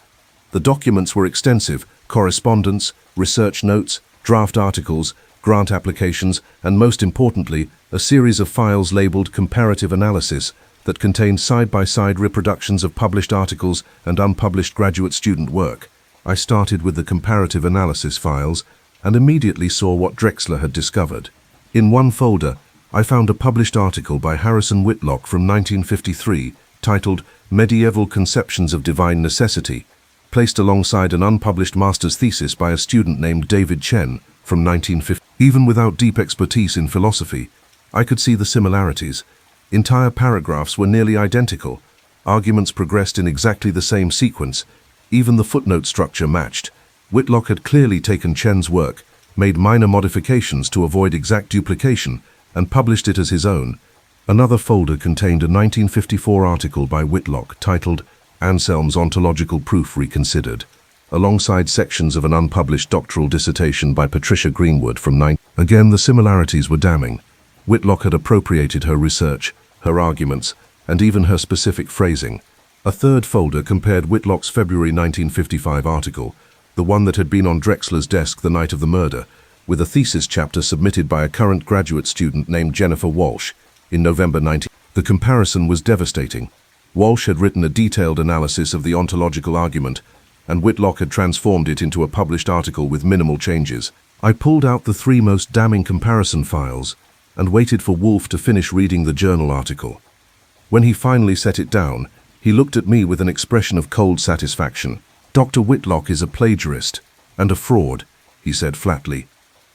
The documents were extensive: correspondence, research notes, draft articles, grant applications, and most importantly, a series of files labeled comparative analysis that contained side-by-side reproductions of published articles and unpublished graduate student work. I started with the comparative analysis files and immediately saw what Drexler had discovered. In one folder, I found a published article by Harrison Whitlock from 1953 titled Medieval Conceptions of Divine Necessity, placed alongside an unpublished master's thesis by a student named David Chen from 1950. Even without deep expertise in philosophy, I could see the similarities. Entire paragraphs were nearly identical. Arguments progressed in exactly the same sequence. Even the footnote structure matched. Whitlock had clearly taken Chen's work, made minor modifications to avoid exact duplication, and published it as his own. Another folder contained a 1954 article by Whitlock titled Anselm's Ontological Proof Reconsidered, alongside sections of an unpublished doctoral dissertation by Patricia Greenwood from 19... Again, the similarities were damning. Whitlock had appropriated her research, her arguments, and even her specific phrasing. A third folder compared Whitlock's February 1955 article, the one that had been on Drexler's desk the night of the murder, with a thesis chapter submitted by a current graduate student named Jennifer Walsh in November 19... The comparison was devastating. Walsh had written a detailed analysis of the ontological argument, and Whitlock had transformed it into a published article with minimal changes. I pulled out the three most damning comparison files and waited for Wolfe to finish reading the journal article. When he finally set it down, he looked at me with an expression of cold satisfaction. "Dr. Whitlock is a plagiarist and a fraud," he said flatly.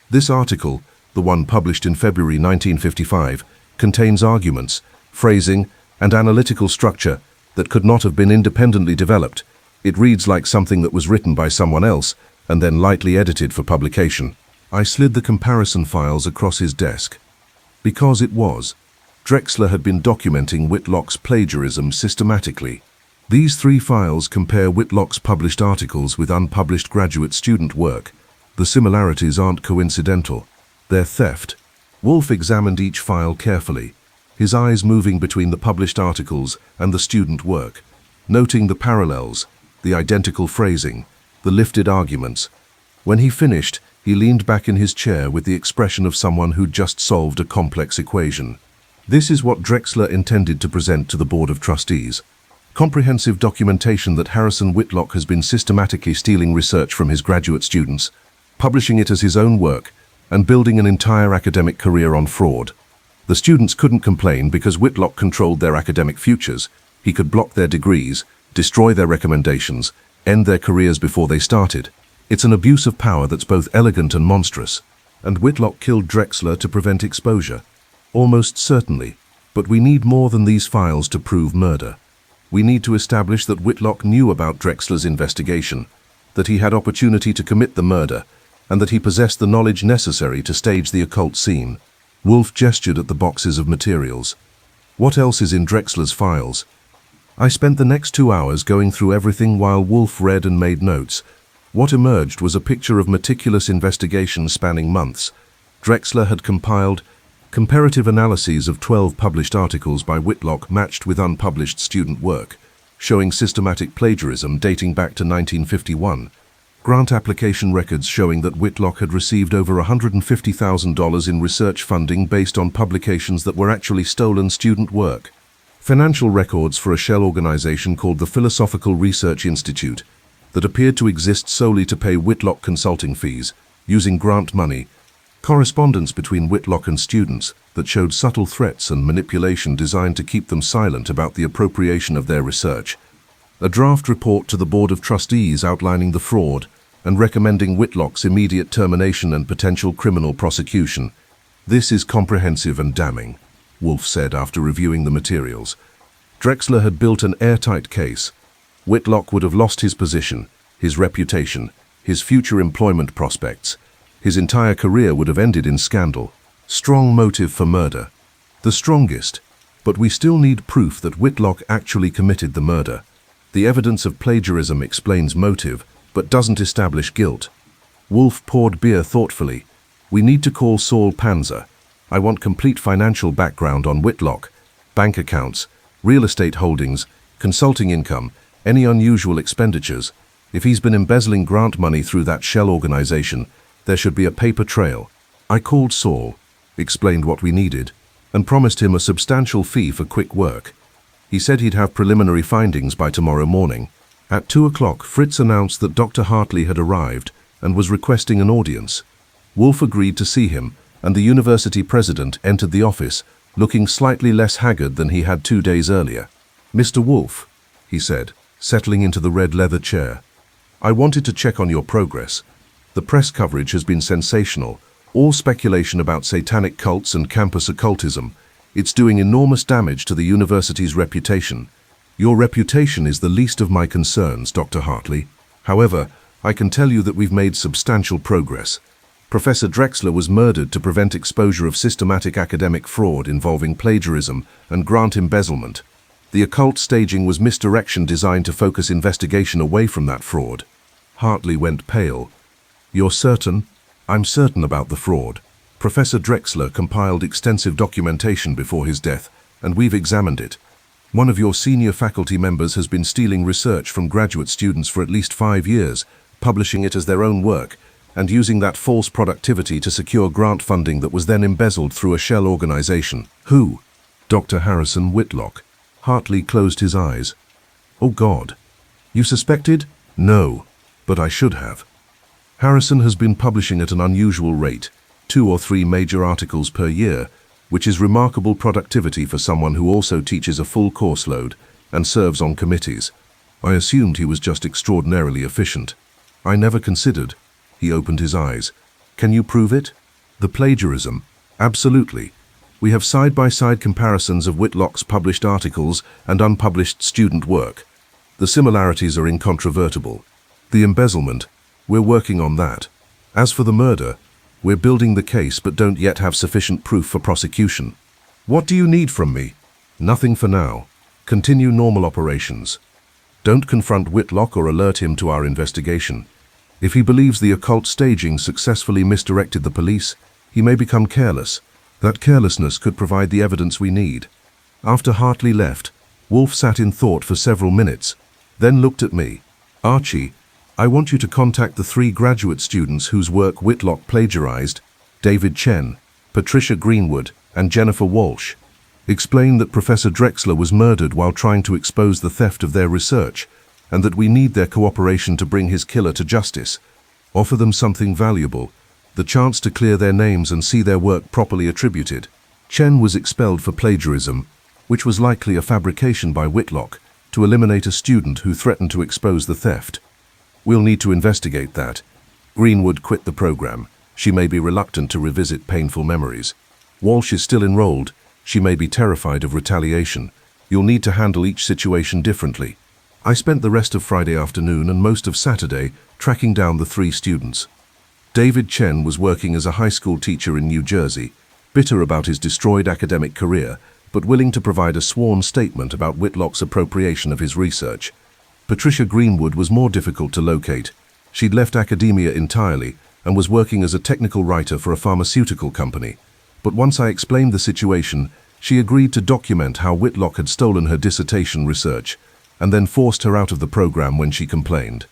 "This article, the one published in February 1955, contains arguments, phrasing, and analytical structure that could not have been independently developed. It reads like something that was written by someone else and then lightly edited for publication." I slid the comparison files across his desk. Because it was. Drexler had been documenting Whitlock's plagiarism systematically. These three files compare Whitlock's published articles with unpublished graduate student work. The similarities aren't coincidental. They're theft. Wolfe examined each file carefully, his eyes moving between the published articles and the student work, noting the parallels, the identical phrasing, the lifted arguments. When he finished, he leaned back in his chair with the expression of someone who'd just solved a complex equation. This is what Drexler intended to present to the Board of Trustees. Comprehensive documentation that Harrison Whitlock has been systematically stealing research from his graduate students, publishing it as his own work, and building an entire academic career on fraud. The students couldn't complain because Whitlock controlled their academic futures. He could block their degrees, destroy their recommendations, end their careers before they started. It's an abuse of power that's both elegant and monstrous. And Whitlock killed Drexler to prevent exposure. Almost certainly. But we need more than these files to prove murder. We need to establish that Whitlock knew about Drexler's investigation, that he had opportunity to commit the murder, and that he possessed the knowledge necessary to stage the occult scene. Wolfe gestured at the boxes of materials. What else is in Drexler's files? I spent the next 2 hours going through everything while Wolfe read and made notes. What emerged was a picture of meticulous investigation spanning months. Drexler had compiled comparative analyses of 12 published articles by Whitlock matched with unpublished student work, showing systematic plagiarism dating back to 1951. Grant application records showing that Whitlock had received over $150,000 in research funding based on publications that were actually stolen student work. Financial records for a shell organization called the Philosophical Research Institute that appeared to exist solely to pay Whitlock consulting fees, using grant money. Correspondence between Whitlock and students that showed subtle threats and manipulation designed to keep them silent about the appropriation of their research. A draft report to the Board of Trustees outlining the fraud and recommending Whitlock's immediate termination and potential criminal prosecution. "This is comprehensive and damning," Wolfe said after reviewing the materials. Drexler had built an airtight case. Whitlock would have lost his position, his reputation, his future employment prospects. His entire career would have ended in scandal. Strong motive for murder. The strongest. But we still need proof that Whitlock actually committed the murder. The evidence of plagiarism explains motive, but doesn't establish guilt. Wolfe poured beer thoughtfully. "We need to call Saul Panzer. I want complete financial background on Whitlock, bank accounts, real estate holdings, consulting income, any unusual expenditures. If he's been embezzling grant money through that shell organization, there should be a paper trail." I called Saul, explained what we needed, and promised him a substantial fee for quick work. He said he'd have preliminary findings by tomorrow morning. At 2 o'clock, Fritz announced that Dr. Hartley had arrived and was requesting an audience. Wolfe agreed to see him and the university president entered the office, looking slightly less haggard than he had 2 days earlier. "Mr. Wolfe," he said, settling into the red leather chair, "I wanted to check on your progress. The press coverage has been sensational, all speculation about satanic cults and campus occultism. It's doing enormous damage to the university's reputation. Your reputation is the least of my concerns, Dr. Hartley. However, I can tell you that we've made substantial progress. Professor Drexler was murdered to prevent exposure of systematic academic fraud involving plagiarism and grant embezzlement. The occult staging was misdirection designed to focus investigation away from that fraud." Hartley went pale. "You're certain?" "I'm certain about the fraud. Professor Drexler compiled extensive documentation before his death, and we've examined it. One of your senior faculty members has been stealing research from graduate students for at least 5 years, publishing it as their own work, and using that false productivity to secure grant funding that was then embezzled through a shell organization." "Who?" "Dr. Harrison Whitlock." Hartley closed his eyes. "Oh God. You suspected?" "No, but I should have. Harrison has been publishing at an unusual rate, 2 or 3 major articles per year, which is remarkable productivity for someone who also teaches a full course load and serves on committees. I assumed he was just extraordinarily efficient. I never considered." He opened his eyes. "Can you prove it?" "The plagiarism? Absolutely. We have side-by-side comparisons of Whitlock's published articles and unpublished student work. The similarities are incontrovertible. The embezzlement, we're working on that. As for the murder, we're building the case but don't yet have sufficient proof for prosecution." "What do you need from me?" "Nothing for now. Continue normal operations. Don't confront Whitlock or alert him to our investigation. If he believes the occult staging successfully misdirected the police, he may become careless. That carelessness could provide the evidence we need." After Hartley left, Wolfe sat in thought for several minutes, then looked at me. "Archie, I want you to contact the 3 graduate students whose work Whitlock plagiarized, David Chen, Patricia Greenwood, and Jennifer Walsh. Explain that Professor Drexler was murdered while trying to expose the theft of their research, and that we need their cooperation to bring his killer to justice. Offer them something valuable, the chance to clear their names and see their work properly attributed." Chen was expelled for plagiarism, which was likely a fabrication by Whitlock to eliminate a student who threatened to expose the theft. "We'll need to investigate that." Greenwood quit the program. She may be reluctant to revisit painful memories. Walsh is still enrolled. She may be terrified of retaliation. You'll need to handle each situation differently. I spent the rest of Friday afternoon and most of Saturday tracking down the 3 students. David Chen was working as a high school teacher in New Jersey, bitter about his destroyed academic career, but willing to provide a sworn statement about Whitlock's appropriation of his research. Patricia Greenwood was more difficult to locate. She'd left academia entirely and was working as a technical writer for a pharmaceutical company. But once I explained the situation, she agreed to document how Whitlock had stolen her dissertation research, and then forced her out of the program when she complained.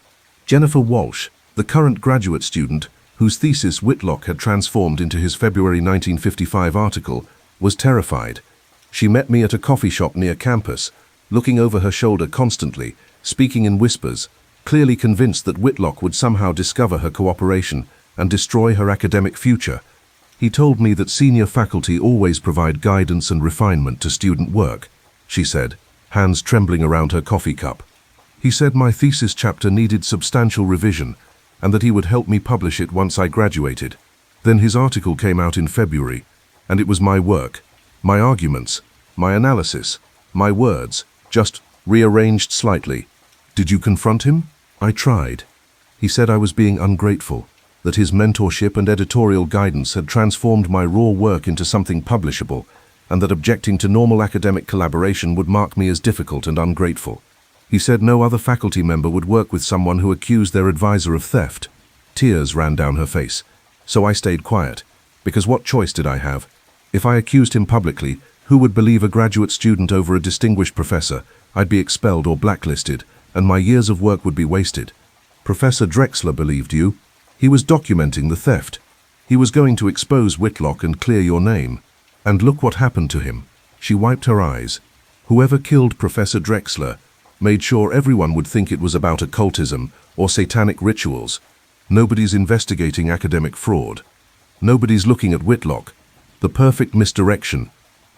Jennifer Walsh, the current graduate student, whose thesis Whitlock had transformed into his February 1955 article, was terrified. She met me at a coffee shop near campus, looking over her shoulder constantly, speaking in whispers, clearly convinced that Whitlock would somehow discover her cooperation and destroy her academic future. He told me that senior faculty always provide guidance and refinement to student work, she said, hands trembling around her coffee cup. He said my thesis chapter needed substantial revision and that he would help me publish it once I graduated. Then his article came out in February, and it was my work, my arguments, my analysis, my words, just rearranged slightly. Did you confront him? I tried. He said I was being ungrateful, that his mentorship and editorial guidance had transformed my raw work into something publishable, and that objecting to normal academic collaboration would mark me as difficult and ungrateful. He said no other faculty member would work with someone who accused their advisor of theft. Tears ran down her face. So I stayed quiet, because what choice did I have? If I accused him publicly, who would believe a graduate student over a distinguished professor? I'd be expelled or blacklisted, and my years of work would be wasted. Professor Drexler believed you. He was documenting the theft. He was going to expose Whitlock and clear your name. And look what happened to him. She wiped her eyes. Whoever killed Professor Drexler made sure everyone would think it was about occultism or satanic rituals. Nobody's investigating academic fraud. Nobody's looking at Whitlock. The perfect misdirection.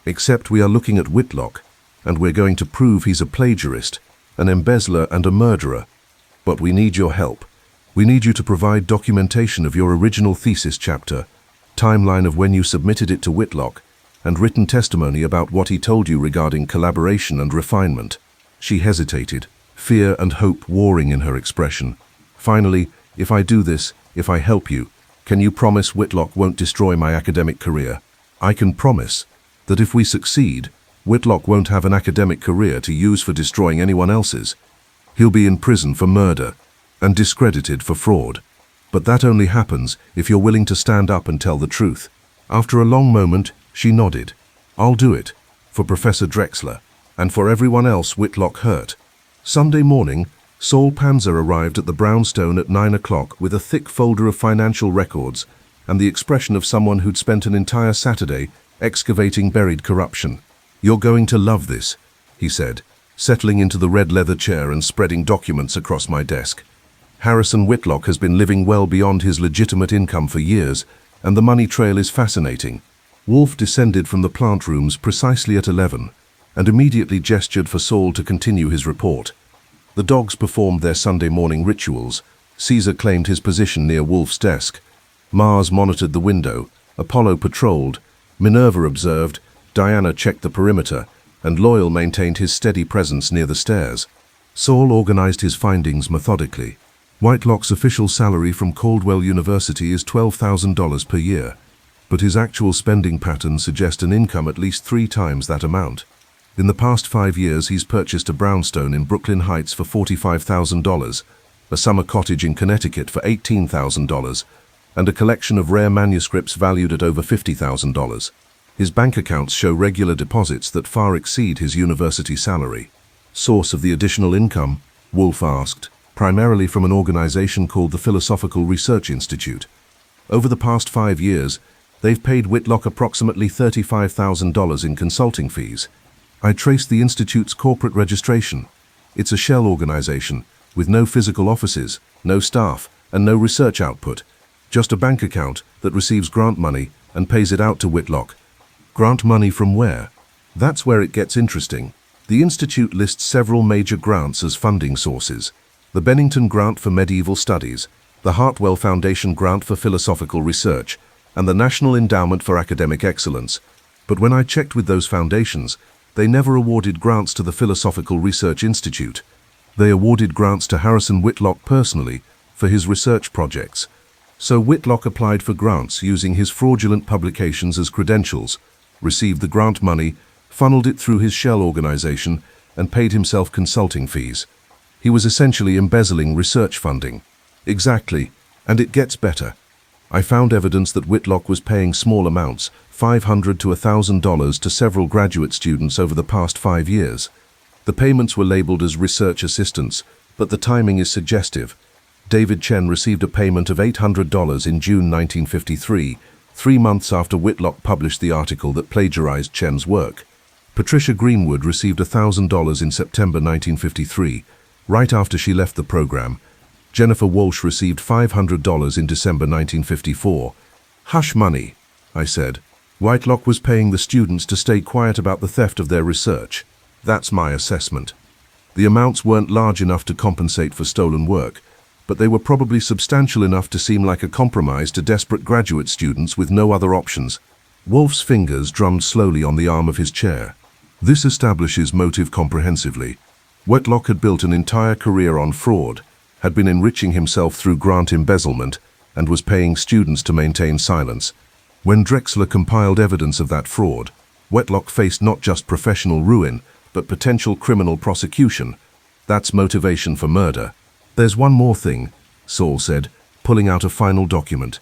Except we are looking at Whitlock, and we're going to prove he's a plagiarist, an embezzler and a murderer. But we need your help. We need you to provide documentation of your original thesis chapter, timeline of when you submitted it to Whitlock, and written testimony about what he told you regarding collaboration and refinement. She hesitated, fear and hope warring in her expression. Finally, if I do this, if I help you, can you promise Whitlock won't destroy my academic career? I can promise that if we succeed, Whitlock won't have an academic career to use for destroying anyone else's. He'll be in prison for murder and discredited for fraud. But that only happens if you're willing to stand up and tell the truth. After a long moment, she nodded. I'll do it, for Professor Drexler, and for everyone else Whitlock hurt. Sunday morning, Saul Panzer arrived at the brownstone at 9 o'clock with a thick folder of financial records and the expression of someone who'd spent an entire Saturday excavating buried corruption. You're going to love this, he said, settling into the red leather chair and spreading documents across my desk. Harrison Whitlock has been living well beyond his legitimate income for years, and the money trail is fascinating. Wolfe descended from the plant rooms precisely at 11 and immediately gestured for Saul to continue his report. The dogs performed their Sunday morning rituals. Caesar claimed his position near Wolfe's desk. Mars monitored the window. Apollo patrolled. Minerva observed. Diana checked the perimeter, and Loyal maintained his steady presence near the stairs. Saul organized his findings methodically. Whitlock's official salary from Caldwell University is $12,000 per year, but his actual spending patterns suggest an income at least 3 times that amount. In the past 5 years, he's purchased a brownstone in Brooklyn Heights for $45,000, a summer cottage in Connecticut for $18,000, and a collection of rare manuscripts valued at over $50,000. His bank accounts show regular deposits that far exceed his university salary. Source of the additional income? Wolfe asked. Primarily from an organization called the Philosophical Research Institute. Over the past 5 years, they've paid Whitlock approximately $35,000 in consulting fees. I traced the Institute's corporate registration. It's a shell organization, with no physical offices, no staff, and no research output. Just a bank account that receives grant money and pays it out to Whitlock. Grant money from where? That's where it gets interesting. The Institute lists several major grants as funding sources. The Bennington Grant for Medieval Studies, the Hartwell Foundation Grant for Philosophical Research, and the National Endowment for Academic Excellence. But when I checked with those foundations, they never awarded grants to the Philosophical Research Institute. They awarded grants to Harrison Whitlock personally for his research projects. So Whitlock applied for grants using his fraudulent publications as credentials, received the grant money, funneled it through his shell organization, and paid himself consulting fees. He was essentially embezzling research funding. Exactly, and it gets better. I found evidence that Whitlock was paying small amounts, $500 to $1,000 to several graduate students over the past 5 years. The payments were labeled as research assistance, but the timing is suggestive. David Chen received a payment of $800 in June 1953, 3 months after Whitlock published the article that plagiarized Chen's work. Patricia Greenwood received $1,000 in September 1953, right after she left the program. Jennifer Walsh received $500 in December 1954. Hush money, I said. Whitlock was paying the students to stay quiet about the theft of their research. That's my assessment. The amounts weren't large enough to compensate for stolen work, but they were probably substantial enough to seem like a compromise to desperate graduate students with no other options. Wolfe's fingers drummed slowly on the arm of his chair. This establishes motive comprehensively. Whitlock had built an entire career on fraud, had been enriching himself through grant embezzlement, and was paying students to maintain silence. When Drexler compiled evidence of that fraud, Whitlock faced not just professional ruin, but potential criminal prosecution. That's motivation for murder. There's one more thing, Saul said, pulling out a final document.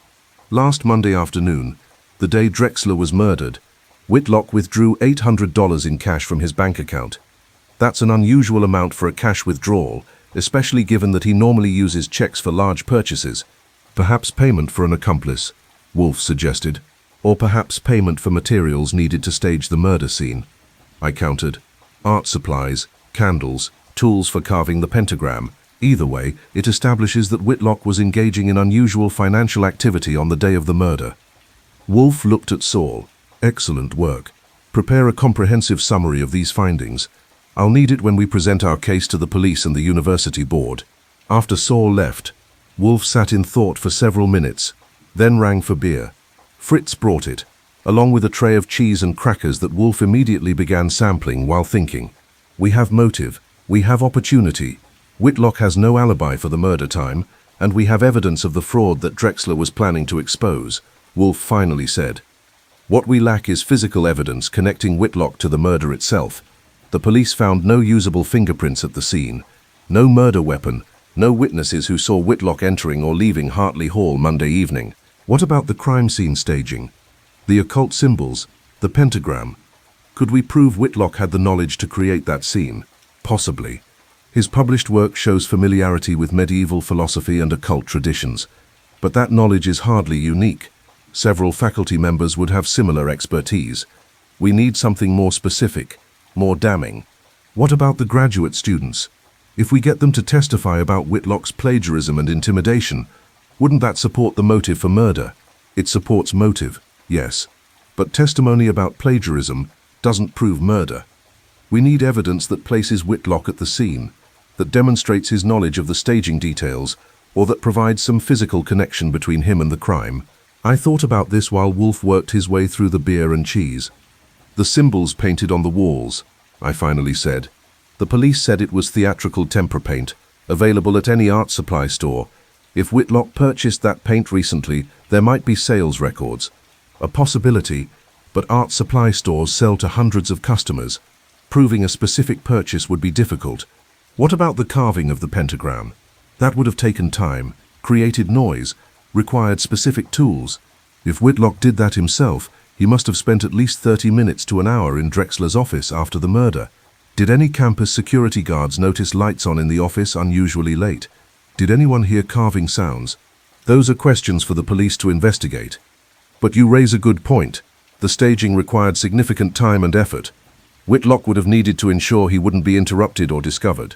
Last Monday afternoon, the day Drexler was murdered, Whitlock withdrew $800 in cash from his bank account. That's an unusual amount for a cash withdrawal, especially given that he normally uses checks for large purchases. Perhaps payment for an accomplice, Wolfe suggested, or perhaps payment for materials needed to stage the murder scene. I countered. Art supplies, candles, tools for carving the pentagram. Either way, it establishes that Whitlock was engaging in unusual financial activity on the day of the murder. Wolfe looked at Saul. Excellent work. Prepare a comprehensive summary of these findings. I'll need it when we present our case to the police and the university board. After Saul left, Wolfe sat in thought for several minutes, then rang for beer. Fritz brought it, along with a tray of cheese and crackers that Wolfe immediately began sampling while thinking. We have motive, we have opportunity. Whitlock has no alibi for the murder time, and we have evidence of the fraud that Drexler was planning to expose, Wolfe finally said. What we lack is physical evidence connecting Whitlock to the murder itself. The police found no usable fingerprints at the scene, no murder weapon, no witnesses who saw Whitlock entering or leaving Hartley Hall Monday evening. What about the crime scene staging? The occult symbols, the pentagram. Could we prove Whitlock had the knowledge to create that scene? Possibly. His published work shows familiarity with medieval philosophy and occult traditions. But that knowledge is hardly unique. Several faculty members would have similar expertise. We need something more specific, more damning. What about the graduate students? If we get them to testify about Whitlock's plagiarism and intimidation, wouldn't that support the motive for murder? It supports motive, yes. But testimony about plagiarism doesn't prove murder. We need evidence that places Whitlock at the scene, that demonstrates his knowledge of the staging details, or that provides some physical connection between him and the crime. I thought about this while Wolfe worked his way through the beer and cheese. The symbols painted on the walls, I finally said. The police said it was theatrical tempera paint, available at any art supply store. If Whitlock purchased that paint recently, there might be sales records. A possibility, but art supply stores sell to hundreds of customers. Proving a specific purchase would be difficult. What about the carving of the pentagram? That would have taken time, created noise, required specific tools. If Whitlock did that himself, he must have spent at least 30 minutes to an hour in Drexler's office after the murder. Did any campus security guards notice lights on in the office unusually late? Did anyone hear carving sounds? Those are questions for the police to investigate. But you raise a good point. The staging required significant time and effort. Whitlock would have needed to ensure he wouldn't be interrupted or discovered.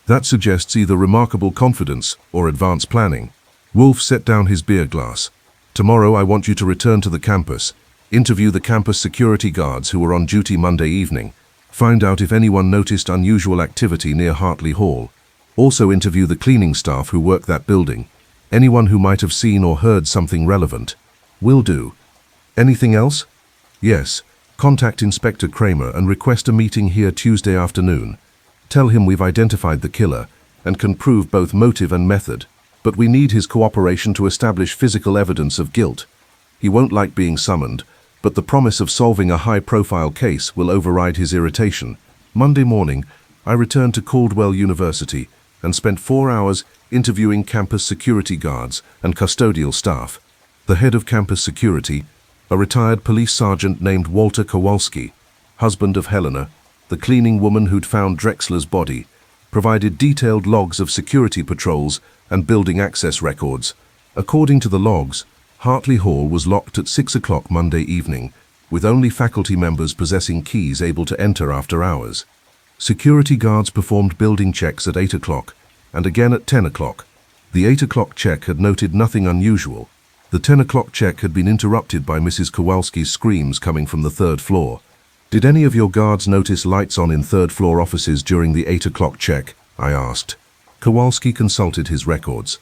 That suggests either remarkable confidence or advanced planning. Wolfe set down his beer glass. Tomorrow I want you to return to the campus, interview the campus security guards who were on duty Monday evening, find out if anyone noticed unusual activity near Hartley Hall. Also interview the cleaning staff who work that building, anyone who might have seen or heard something relevant. Will do. Anything else? Yes. Contact Inspector Kramer and request a meeting here Tuesday afternoon. Tell him we've identified the killer and can prove both motive and method, but we need his cooperation to establish physical evidence of guilt. He won't like being summoned, but the promise of solving a high-profile case will override his irritation. Monday morning, I returned to Caldwell University and spent 4 hours interviewing campus security guards and custodial staff. The head of campus security, a retired police sergeant named Walter Kowalski, husband of Helena, the cleaning woman who'd found Drexler's body, provided detailed logs of security patrols and building access records. According to the logs, Hartley Hall was locked at 6 o'clock Monday evening, with only faculty members possessing keys able to enter after hours. Security guards performed building checks at 8 o'clock and again at 10 o'clock. The 8 o'clock check had noted nothing unusual. The 10 o'clock check had been interrupted by Mrs. Kowalski's screams coming from the third floor. Did any of your guards notice lights on in third-floor offices during the 8 o'clock check? I asked. Kowalski consulted his records.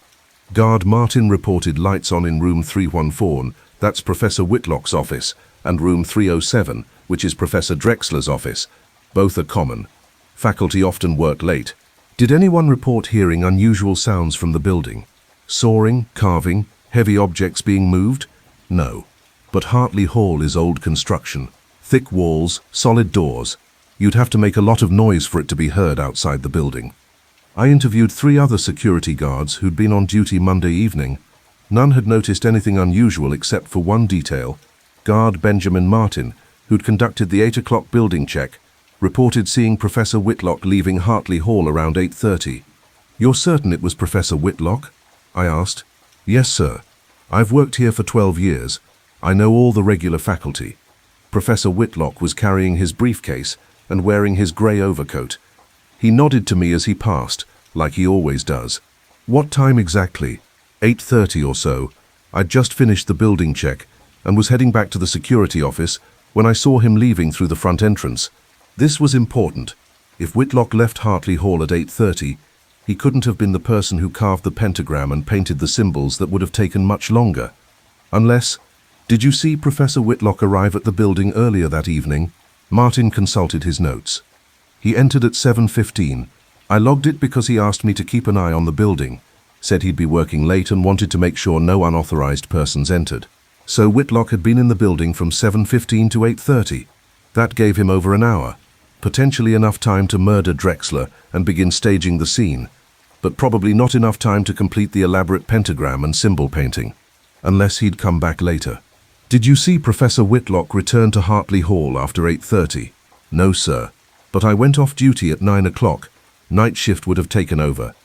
Guard Martin reported lights on in room 314, that's Professor Whitlock's office, and room 307, which is Professor Drexler's office. Both are common. Faculty often work late. Did anyone report hearing unusual sounds from the building? Sawing, carving, heavy objects being moved? No. But Hartley Hall is old construction. Thick walls, solid doors. You'd have to make a lot of noise for it to be heard outside the building. I interviewed 3 other security guards who'd been on duty Monday evening. None had noticed anything unusual except for one detail. Guard Benjamin Martin, who'd conducted the 8 o'clock building check, reported seeing Professor Whitlock leaving Hartley Hall around 8:30. You're certain it was Professor Whitlock? I asked. Yes, sir. I've worked here for 12 years. I know all the regular faculty. Professor Whitlock was carrying his briefcase and wearing his grey overcoat. He nodded to me as he passed, like he always does. What time exactly? 8:30 or so. I'd just finished the building check, and was heading back to the security office when I saw him leaving through the front entrance. This was important. If Whitlock left Hartley Hall at 8:30, he couldn't have been the person who carved the pentagram and painted the symbols. That would have taken much longer. Unless, did you see Professor Whitlock arrive at the building earlier that evening? Martin consulted his notes. He entered at 7:15. I logged it because he asked me to keep an eye on the building, said he'd be working late and wanted to make sure no unauthorized persons entered. So Whitlock had been in the building from 7:15 to 8:30. That gave him over an hour, potentially enough time to murder Drexler and begin staging the scene, but probably not enough time to complete the elaborate pentagram and symbol painting, unless he'd come back later. Did you see Professor Whitlock return to Hartley Hall after 8:30? No, sir, but I went off duty at 9 o'clock. Night shift would have taken over.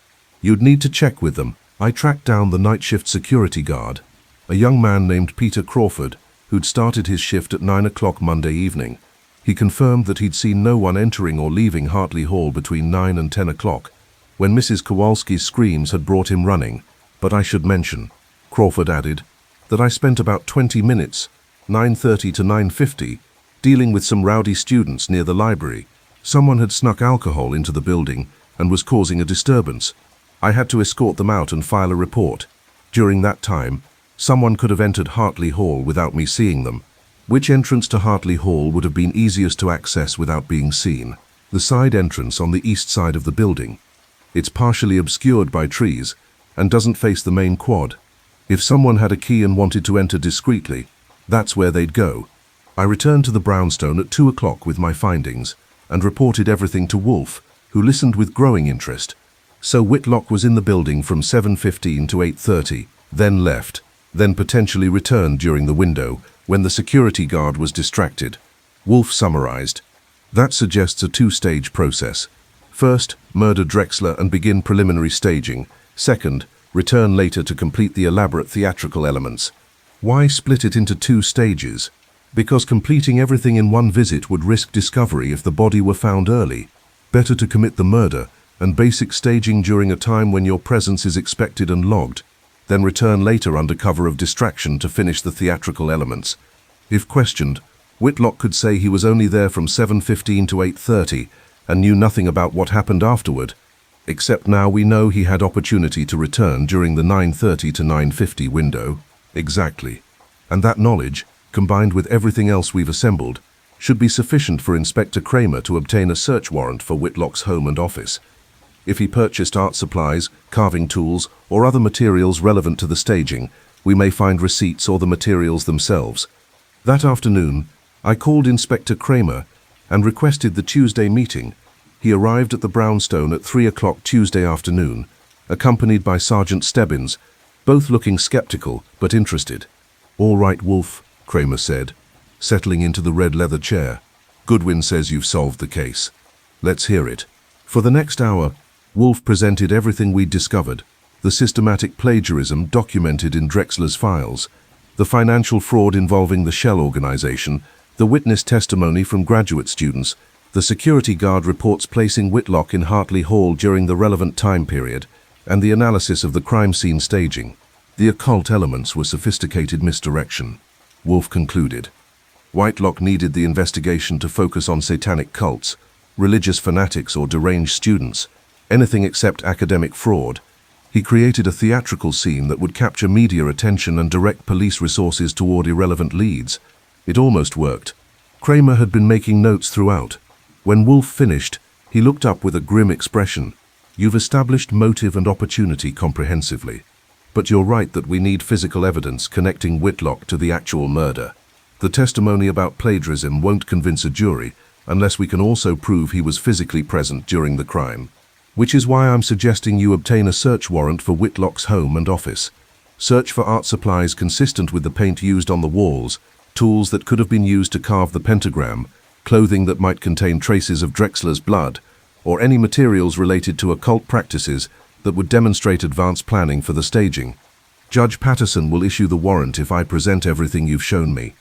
You'd need to check with them. I tracked down the night shift security guard, a young man named Peter Crawford, who'd started his shift at 9 o'clock Monday evening. He confirmed that he'd seen no one entering or leaving Hartley Hall between 9 and 10 o'clock, when Mrs. Kowalski's screams had brought him running. But I should mention, Crawford added, that I spent about 20 minutes, 9:30 to 9:50, dealing with some rowdy students near the library. Someone had snuck alcohol into the building and was causing a disturbance. I had to escort them out and file a report. During that time, someone could have entered Hartley Hall without me seeing them. Which entrance to Hartley Hall would have been easiest to access without being seen? The side entrance on the east side of the building. It's partially obscured by trees and doesn't face the main quad. If someone had a key and wanted to enter discreetly, that's where they'd go. I returned to the brownstone at 2 o'clock with my findings and reported everything to Wolfe, who listened with growing interest. So Whitlock was in the building from 7:15 to 8:30, then left, then potentially returned during the window when the security guard was distracted. Wolfe summarized. That suggests a two-stage process. First, murder Drexler and begin preliminary staging. Second, return later to complete the elaborate theatrical elements. Why split it into two stages? Because completing everything in one visit would risk discovery if the body were found early. Better to commit the murder and basic staging during a time when your presence is expected and logged, then return later under cover of distraction to finish the theatrical elements. If questioned, Whitlock could say he was only there from 7:15 to 8:30 and knew nothing about what happened afterward, except now we know he had opportunity to return during the 9:30 to 9:50 window. Exactly. And that knowledge, combined with everything else we've assembled, should be sufficient for Inspector Kramer to obtain a search warrant for Whitlock's home and office. If he purchased art supplies, carving tools, or other materials relevant to the staging, we may find receipts or the materials themselves. That afternoon, I called Inspector Kramer and requested the Tuesday meeting. He arrived at the brownstone at 3 o'clock Tuesday afternoon, accompanied by Sergeant Stebbins, both looking skeptical but interested. "All right, Wolfe," Kramer said, settling into the red leather chair. "Goodwin says you've solved the case. Let's hear it." For the next hour, Wolfe presented everything we'd discovered: the systematic plagiarism documented in Drexler's files, the financial fraud involving the Shell organization, the witness testimony from graduate students, the security guard reports placing Whitlock in Hartley Hall during the relevant time period, and the analysis of the crime scene staging. The occult elements were sophisticated misdirection, Wolfe concluded. Whitlock needed the investigation to focus on satanic cults, religious fanatics or deranged students, anything except academic fraud. He created a theatrical scene that would capture media attention and direct police resources toward irrelevant leads. It almost worked. Kramer had been making notes throughout. When Wolfe finished, he looked up with a grim expression. "You've established motive and opportunity comprehensively. But you're right that we need physical evidence connecting Whitlock to the actual murder. The testimony about plagiarism won't convince a jury unless we can also prove he was physically present during the crime. Which is why I'm suggesting you obtain a search warrant for Whitlock's home and office. Search for art supplies consistent with the paint used on the walls, tools that could have been used to carve the pentagram, clothing that might contain traces of Drexler's blood, or any materials related to occult practices that would demonstrate advanced planning for the staging. Judge Patterson will issue the warrant if I present everything you've shown me.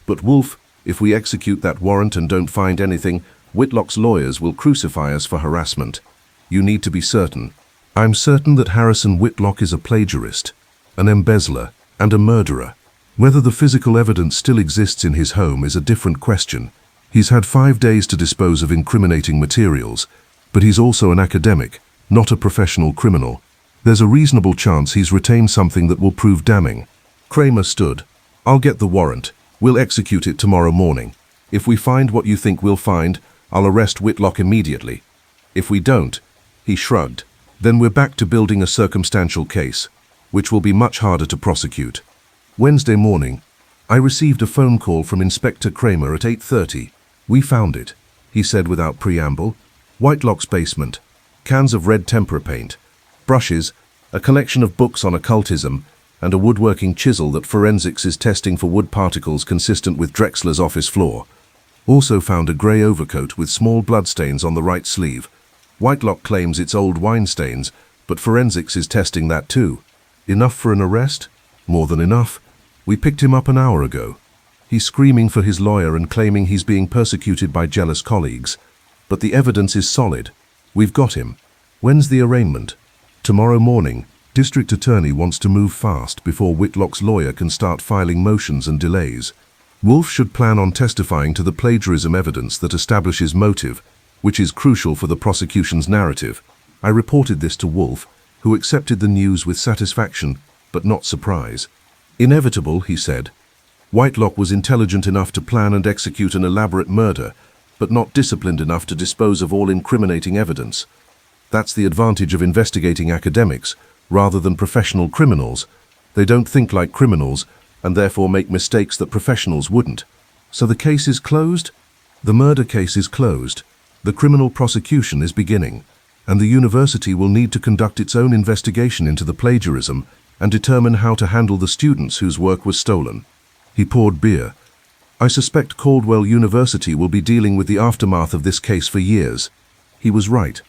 But Wolfe, if we execute that warrant and don't find anything, Whitlock's lawyers will crucify us for harassment. You need to be certain." "I'm certain that Harrison Whitlock is a plagiarist, an embezzler, and a murderer. Whether the physical evidence still exists in his home is a different question. He's had 5 days to dispose of incriminating materials, but he's also an academic, not a professional criminal. There's a reasonable chance he's retained something that will prove damning. Kramer stood. I'll get the warrant. We'll execute it tomorrow morning. If we find what you think we'll find, I'll arrest Whitlock immediately. If we don't, he shrugged, then we're back to building a circumstantial case, which will be much harder to prosecute. Wednesday morning, I received a phone call from Inspector Kramer at 8:30. We found it, he said without preamble. Whitelock's basement, cans of red tempera paint, brushes, a collection of books on occultism, and a woodworking chisel that forensics is testing for wood particles consistent with Drexler's office floor. Also found a grey overcoat with small bloodstains on the right sleeve. Whitelock claims it's old wine stains, but forensics is testing that too. Enough for an arrest? More than enough. We picked him up an hour ago. He's screaming for his lawyer and claiming he's being persecuted by jealous colleagues. But the evidence is solid. We've got him. When's the arraignment? Tomorrow morning. District Attorney wants to move fast before Whitlock's lawyer can start filing motions and delays. Wolfe should plan on testifying to the plagiarism evidence that establishes motive, which is crucial for the prosecution's narrative. I reported this to Wolfe, who accepted the news with satisfaction, but not surprise. Inevitable, he said. Whitelock was intelligent enough to plan and execute an elaborate murder, but not disciplined enough to dispose of all incriminating evidence. That's the advantage of investigating academics, rather than professional criminals. They don't think like criminals, and therefore make mistakes that professionals wouldn't. So the case is closed? The murder case is closed. The criminal prosecution is beginning, and the university will need to conduct its own investigation into the plagiarism and determine how to handle the students whose work was stolen. He poured beer. I suspect Caldwell University will be dealing with the aftermath of this case for years. He was right.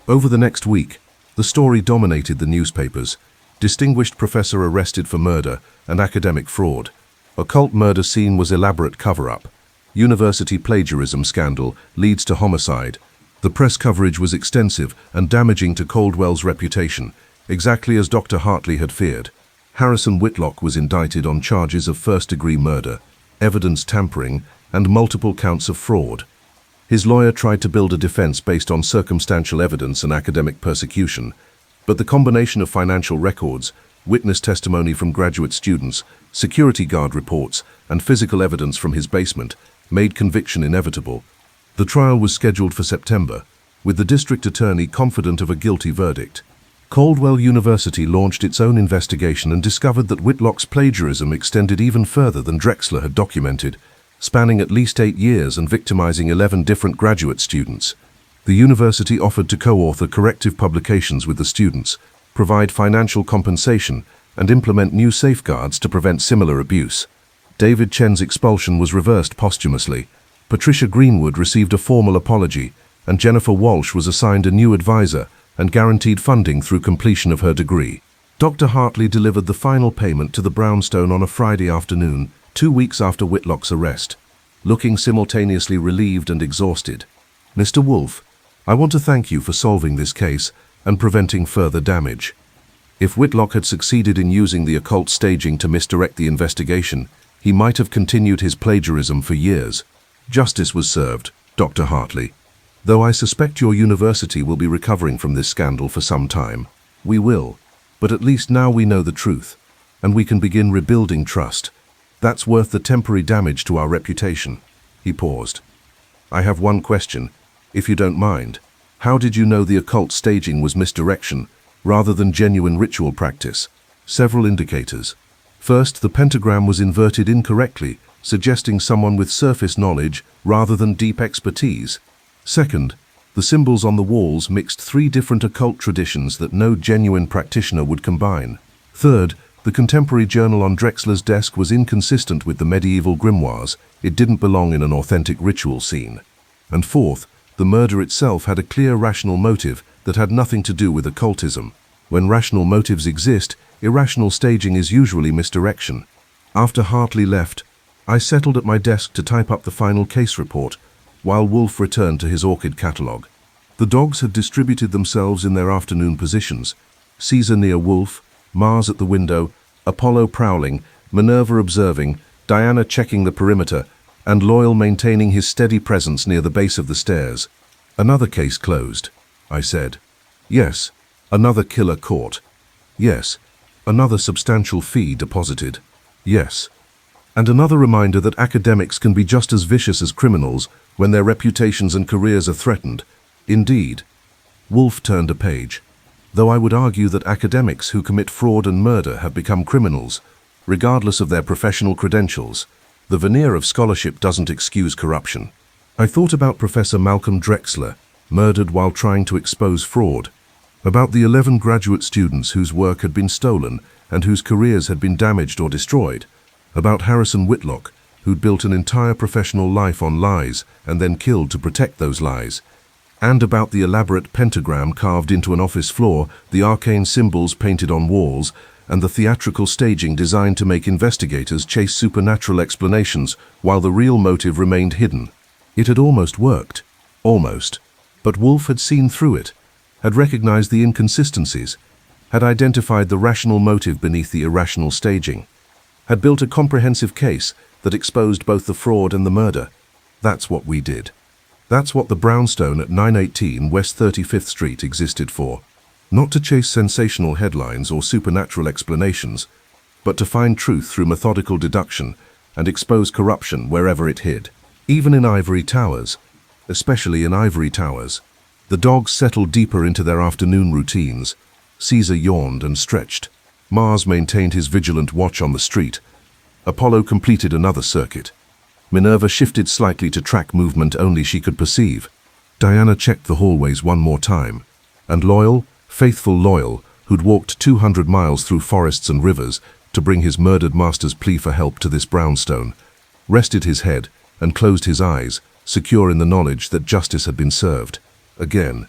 Over the next week, the story dominated the newspapers. Distinguished professor arrested for murder and academic fraud. Occult murder scene was elaborate cover-up. University plagiarism scandal leads to homicide. The press coverage was extensive and damaging to Caldwell's reputation, exactly as Dr. Hartley had feared. Harrison Whitlock was indicted on charges of first-degree murder, evidence tampering, and multiple counts of fraud. His lawyer tried to build a defense based on circumstantial evidence and academic persecution, but the combination of financial records, witness testimony from graduate students, security guard reports, and physical evidence from his basement made conviction inevitable. The trial was scheduled for September, with the district attorney confident of a guilty verdict. Caldwell University launched its own investigation and discovered that Whitlock's plagiarism extended even further than Drexler had documented, spanning at least 8 years and victimizing 11 different graduate students. The university offered to co-author corrective publications with the students, provide financial compensation, and implement new safeguards to prevent similar abuse. David Chen's expulsion was reversed posthumously. Patricia Greenwood received a formal apology, and Jennifer Walsh was assigned a new advisor and guaranteed funding through completion of her degree. Dr. Hartley delivered the final payment to the brownstone on a Friday afternoon, 2 weeks after Whitlock's arrest, looking simultaneously relieved and exhausted. Mr. Wolfe, I want to thank you for solving this case and preventing further damage. If Whitlock had succeeded in using the occult staging to misdirect the investigation, he might have continued his plagiarism for years. Justice was served, Dr. Hartley. Though I suspect your university will be recovering from this scandal for some time. We will, but at least now we know the truth, and we can begin rebuilding trust. That's worth the temporary damage to our reputation. He paused. I have one question, if you don't mind. How did you know the occult staging was misdirection, rather than genuine ritual practice? Several indicators. First, the pentagram was inverted incorrectly, suggesting someone with surface knowledge rather than deep expertise. Second, the symbols on the walls mixed 3 different occult traditions that no genuine practitioner would combine. Third, the contemporary journal on Drexler's desk was inconsistent with the medieval grimoires. It didn't belong in an authentic ritual scene. And fourth, the murder itself had a clear rational motive that had nothing to do with occultism. When rational motives exist, irrational staging is usually misdirection. After Hartley left, I settled at my desk to type up the final case report, while Wolfe returned to his orchid catalogue. The dogs had distributed themselves in their afternoon positions. Caesar near Wolfe, Mars at the window, Apollo prowling, Minerva observing, Diana checking the perimeter, and Loyal maintaining his steady presence near the base of the stairs. Another case closed, I said. Yes, another killer caught. Yes, another substantial fee deposited. Yes. And another reminder that academics can be just as vicious as criminals when their reputations and careers are threatened. Indeed. Wolfe turned a page. Though I would argue that academics who commit fraud and murder have become criminals, regardless of their professional credentials, the veneer of scholarship doesn't excuse corruption. I thought about Professor Malcolm Drexler, murdered while trying to expose fraud, about the 11 graduate students whose work had been stolen and whose careers had been damaged or destroyed, about Harrison Whitlock, who'd built an entire professional life on lies and then killed to protect those lies, and about the elaborate pentagram carved into an office floor, the arcane symbols painted on walls, and the theatrical staging designed to make investigators chase supernatural explanations while the real motive remained hidden. It had almost worked. Almost. But Wolfe had seen through it, had recognized the inconsistencies, had identified the rational motive beneath the irrational staging, had built a comprehensive case that exposed both the fraud and the murder. That's what we did. That's what the brownstone at 918 West 35th Street existed for. Not to chase sensational headlines or supernatural explanations, but to find truth through methodical deduction and expose corruption wherever it hid. Even in ivory towers, especially in ivory towers, the dogs settled deeper into their afternoon routines. Caesar yawned and stretched. Mars maintained his vigilant watch on the street. Apollo completed another circuit. Minerva shifted slightly to track movement only she could perceive. Diana checked the hallways one more time. And Loyal, faithful Loyal, who'd walked 200 miles through forests and rivers to bring his murdered master's plea for help to this brownstone, rested his head and closed his eyes, secure in the knowledge that justice had been served. Again.